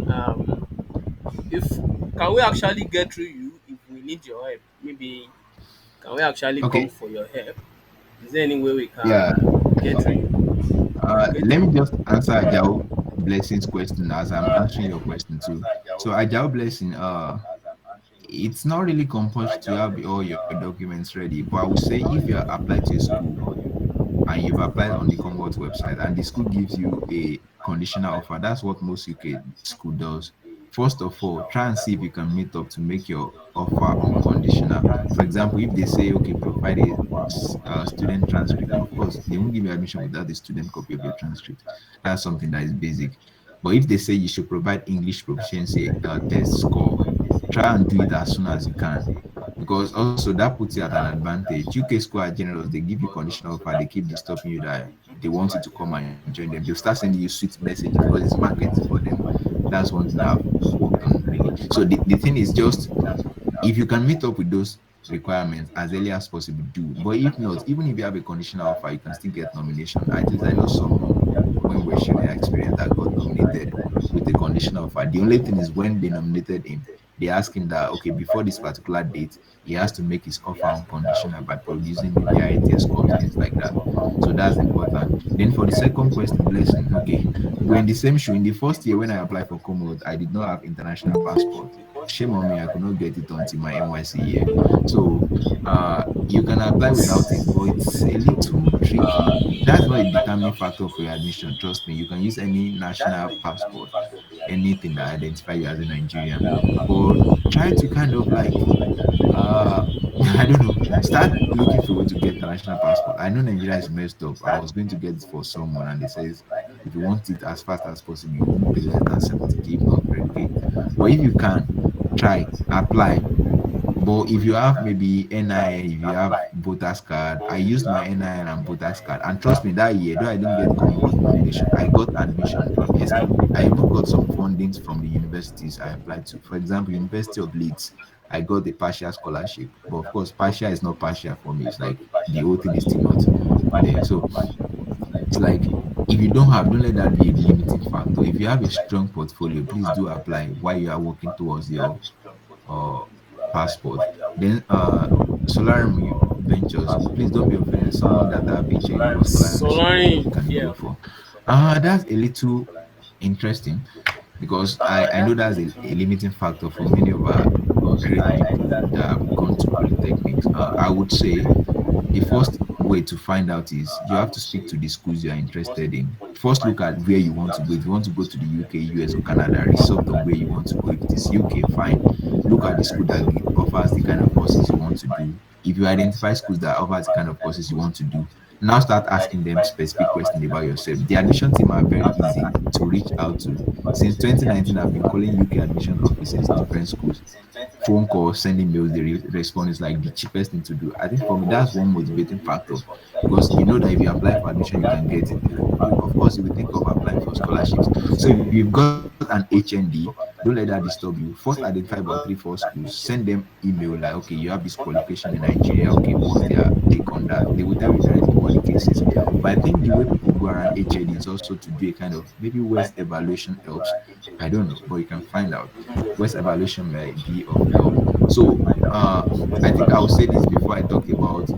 If can we actually get through you if we need your help? Maybe can we actually come Okay, for your help? Is there any way we yeah. can get through you? Okay. Let me just answer Ajao Blessing's question as I'm answering your question too. So Ajao Blessing, it's not really compulsory to have all your documents ready, but I would say if you are applied to a school and you've applied on the Commonwealth website and the school gives you a conditional offer, that's what most UK school does. First of all, try and see if you can meet up to make your offer unconditional. For example, if they say, okay, provide a student transcript, of course, they won't give you admission without the student copy of your transcript. That's something that is basic. But if they say you should provide English proficiency test score, try and do it as soon as you can because also that puts you at an advantage. UK school are generous, they give you conditional offer, they keep disturbing you that they want you to come and join them. They'll start sending you sweet messages because it's marketing for them. That's one thing I've worked on really. So the thing is just if you can meet up with those requirements as early as possible, do. But if not, even if you have a conditional offer, you can still get nomination. At least I know some when we're sharing experience that got nominated with a conditional offer. The only thing is when they nominated him, they asked him that okay, before this particular date, he has to make his offer unconditional by producing maybe IELTS scores, things like that. So that's important. Then for the second question, Blessing, okay, we're in the same shoe. In the first year when I applied for Commonwealth, I did not have international passport. Shame on me, I could not get it until my NYC year. So you can apply without it, but it's a little tricky. That's not a determining factor for your admission. Trust me, you can use any national passport, anything that identify you as a Nigerian. But try to kind of like uh I don't know, start looking for a way to get international passport. I know Nigeria is messed up. I was going to get it for someone and they says if you want it as fast as possible, you won't pay less than 70K, if not 100K. But if you can, try, apply. But if you have maybe NIN, if you have voters card, I used my NIN and voters card. And trust me, that year, though I didn't get Commonwealth nomination, I got admission. Yes, I even got some fundings from the universities I applied to. For example, University of Leeds, I got a partial scholarship. But of course, partial is not partial for me. It's like the whole thing is still not there. So it's like if you don't have, don't let that be a limiting factor. If you have a strong portfolio, please do apply while you are working towards your uh, passport. Then Solarium Ventures, please don't be offended. Someone that have HAD, what scholarship Solani, can you yeah. go for? That's a little interesting because I know that's a limiting factor for many of our great people that have gone to polytechnics. I would say the first way to find out is you have to speak to the schools you are interested in. First, look at where you want to go. If you want to go to the UK, US, or Canada, research on where you want to go. If it is UK, fine. Look at the school that offers the kind of courses you want to do. If you identify schools that offers the kind of courses you want to do, now start asking them specific questions about yourself. The admission team are very easy to reach out to. Since 2019, I've been calling UK admission offices, different schools, phone calls, sending mails, the response is like the cheapest thing to do. I think for me, that's one motivating factor because you know that if you apply for admission, you can get it. Of course, you will think of applying for scholarships. So if you've got an HND, don't let that disturb you. First, identify about 3, 4 schools, send them email like, okay, you have this qualification in Nigeria. Okay, what's their take on that? They will tell you directly what the case is. But I think the way people go around HND is also to do a kind of maybe West evaluation helps. I don't know, but you can find out. West evaluation may be of help. So I think I will say this before I talk about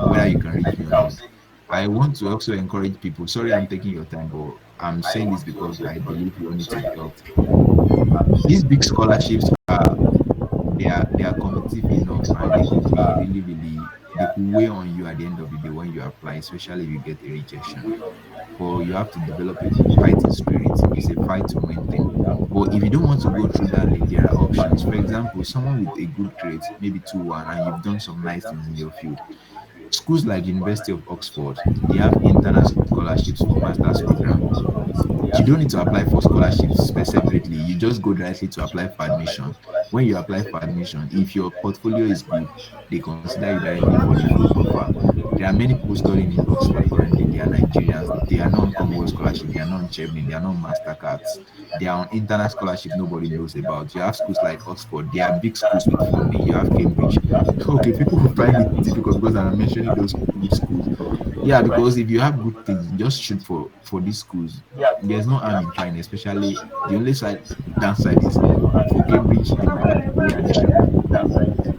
whether you can reach me or not. I want to also encourage people. Sorry, I'm taking your time, but I'm saying this because I believe we all need to be helped. These big scholarships are they are combative enough, and they could be really really they could weigh on you at the end of the day when you apply, especially if you get a rejection. But you have to develop a fighting spirit. It's a fight to win thing. But if you don't want to go through that lane, there are options. For example, someone with a good grade, maybe 2-1, and you've done some nice things in your field. Schools like University of Oxford, they have internal scholarships for master's program. You don't need to apply for scholarships separately. You just go directly to apply for admission. When you apply for admission, if your portfolio is good, they consider you directly for the full offer. There are many people studying in Oxford currently. They are Nigerians. They are not on Commonwealth Scholarship. They are not on Chebney. They are not on Mastercards. They are on internal scholarship nobody knows about. You have schools like Oxford. They are big schools with funding. You have Cambridge. Okay, people will find it difficult because I'm mentioning those good schools. Yeah, because if you have good things, just shoot for these schools. There's no harm in trying, especially the only side downside is for Cambridge, they might have to pay additional fee.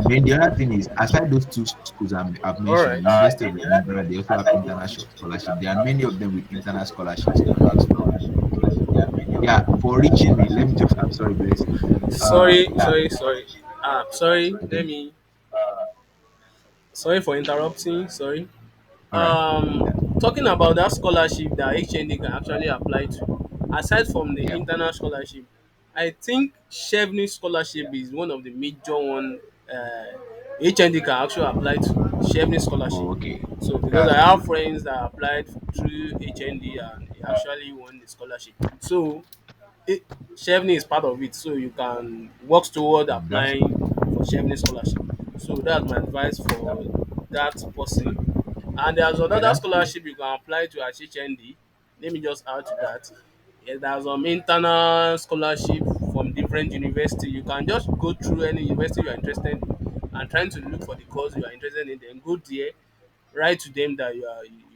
Then the other thing is, aside those two schools I've All right. mentioned, University of Edinburgh, they also have international scholarship. There are many of them with internal scholarships on Oxford. Yeah, for reaching me, let me just, I'm sorry, Blessing. Uh, Sorry. Sorry. okay, Let me. Sorry for interrupting. Sorry. all right. Talking about that scholarship that HND can actually apply to, aside from the Yeah. internal scholarship, I think Chevening scholarship is one of the major one HND can actually apply to Chevening scholarship. Oh, okay. So because That's I have good. friends that applied through HND and he actually won the scholarship. So it, Chevening is part of it, so you can work toward That's applying good. for Chevening scholarship. So that's my advice for that person. And there's Yeah, another that's good. scholarship you can apply to at HND. Let me just add to that. Yeah, there's some internal scholarship from different university. You can just go through any university you are interested in and trying to look for the course you are interested in. Then go there, write to them that you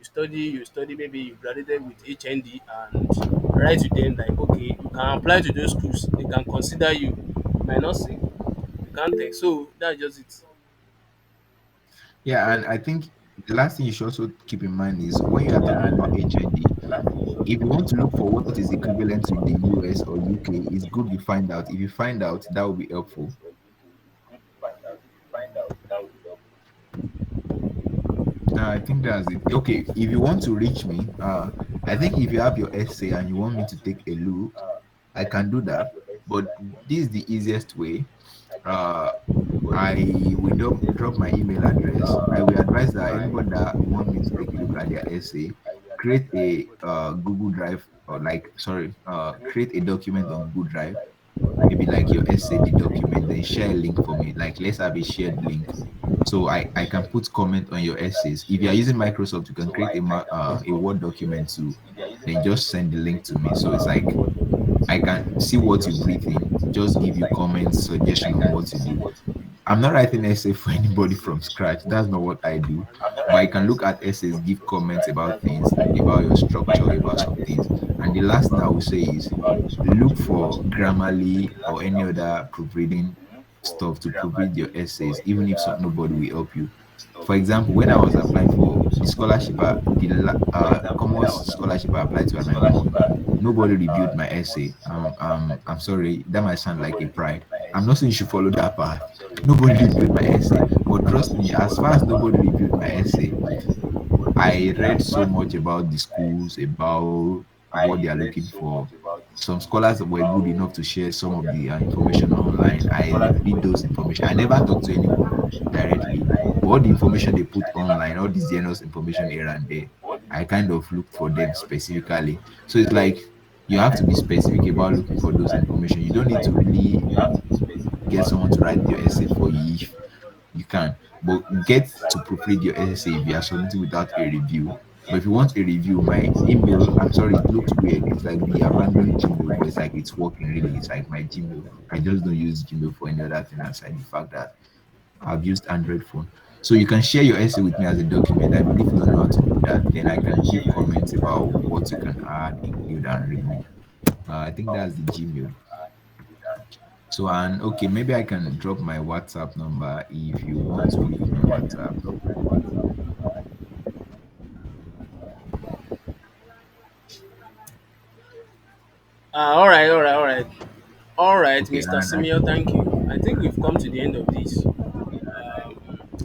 study maybe you graduated with HND and write to them like okay you can apply to those schools. They can consider you. You might not say you can't take. So that's just it. Yeah, and I think the last thing you should also keep in mind is when you are talking about HND, if you want to look for what is equivalent to the US or UK, it's good you find out. If you find out, that will be helpful. I think that's it. Okay, if you want to reach me, I think if you have your essay and you want me to take a look, I can do that. But this is the easiest way. Uh, I will drop my email address. I will advise that anybody that want me to take a look at their essay, create a Google Drive or like sorry, create a document on Google Drive, maybe like your essay, the document, then share a link for me. Like let's have a shared link. So I can put comment on your essays. If you are using Microsoft, you can create a Word document too. Then just send the link to me. So it's like I can see what you breathe in, just give you comments, suggestion on what to do. I'm not writing essay for anybody from scratch. That's not what I do. But I can look at essays, give comments about things, about your structure, about some things. And the last thing I will say is look for Grammarly or any other proofreading stuff to proofread your essays, even if nobody will help you. For example, when I was applying for the scholarship, Commonwealth scholarship I applied to at my mod, nobody reviewed my essay. I'm sorry, that might sound like a pride. I'm not saying you should follow that path. Nobody reviewed my essay, but trust me, as far as nobody reviewed my essay, I read so much about the schools, about what they are looking for. Some scholars were good enough to share some of the information online. I read those information. I never talked to anyone directly, but all the information they put online, all this generous information here and there, I kind of looked for them specifically. So it's like you have to be specific about looking for those information. You don't need to really get someone to write your essay for you if you can, but get to proofread your essay if you are submitting without a review. But if you want a review, my email, I'm sorry, it looks weird. It's like the abandoned Gmail, but it's like it's working really. It's like my Gmail. I just don't use Gmail for any other thing aside the fact that I've used Android phone. So you can share your essay with me as a document. I believe you don't know how to do that. Then I can give comments about what you can add, include, and remove. I think that's the Gmail. So and okay, maybe I can drop my WhatsApp number if you want to reach me on WhatsApp. All right, all right, all right. All right, Okay, Mr. and I Simeon, thank you. I think we've come to the end of this.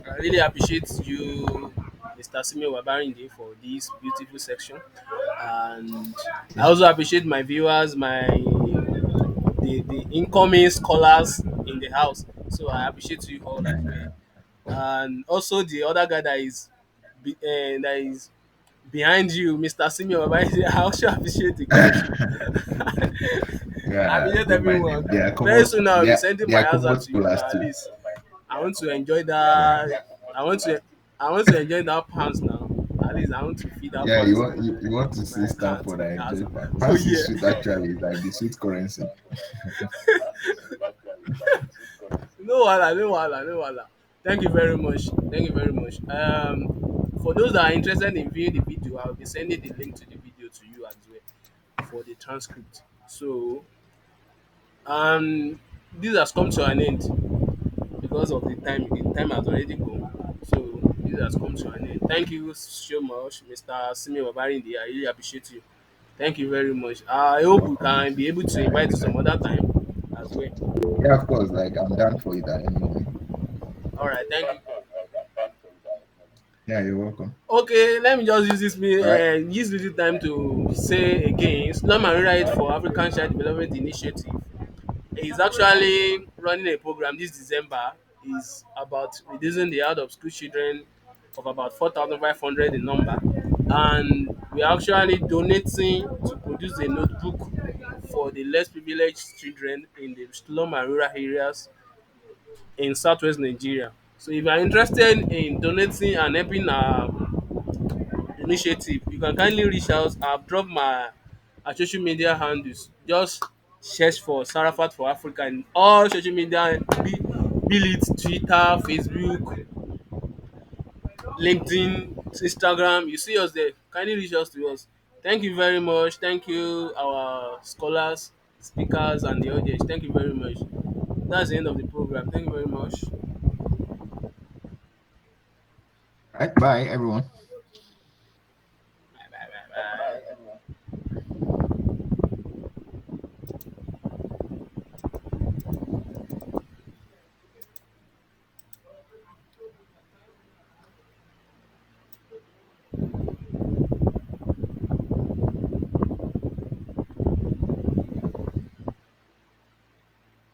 I really appreciate you, Mr. Simeon Babarinde, for this beautiful section. And I yeah, also appreciate my viewers, the incoming scholars in the house. So I appreciate you all yeah, as well. yeah. And also the other guy that is behind you, Mr. Simeon Babarinde. I also appreciate the guys. I Yeah, appreciate don't mind them. everyone. They are Very common. soon I'll They be are sending they my are answer common to you scholars now. At too. least I want to enjoy Yeah, that. I want to. I want to enjoy that pounds now. At least I want to feed that yeah. pounds You want to in my see account Stanford in and Gaza. enjoy that. Oh Pounds is yeah. sweet actually, like the sweet currency. No wala, no wala, no wala. Thank you very much. Thank you very much. For those that are interested in viewing the video, I'll be sending the link to the video to you as well for the transcript. So, um, this has come to an end because of the time. The time has already gone. So, this has come to an end. Thank you so much, Mr. Simi Babarinde. I really appreciate you. Thank you very much. I You're hope we welcome. can be able to Yeah, invite you some anytime. other time as well. Yeah, of course. Like I'm down for it at any moment. All right, thank you. Yeah, you're welcome. Okay, let me just All right. use little time to say again. Islam and Right for African Child Development Initiative is actually running a program this December. Is about reducing the out of school children of about 4,500 in number, and we are actually donating to produce a notebook for the less privileged children in the slum and rural areas in southwest Nigeria. So if you are interested in donating and helping initiative, you can kindly reach out. I've dropped my social media handles. Just search for Sarafat for Africa in all social media, be it Twitter, Facebook, LinkedIn, Instagram. You see us there. Kindly reach out to us. Thank you very much. Thank you, our scholars, speakers, and the audience. Thank you very much. That's the end of the program. Thank you very much. All right. Bye, everyone.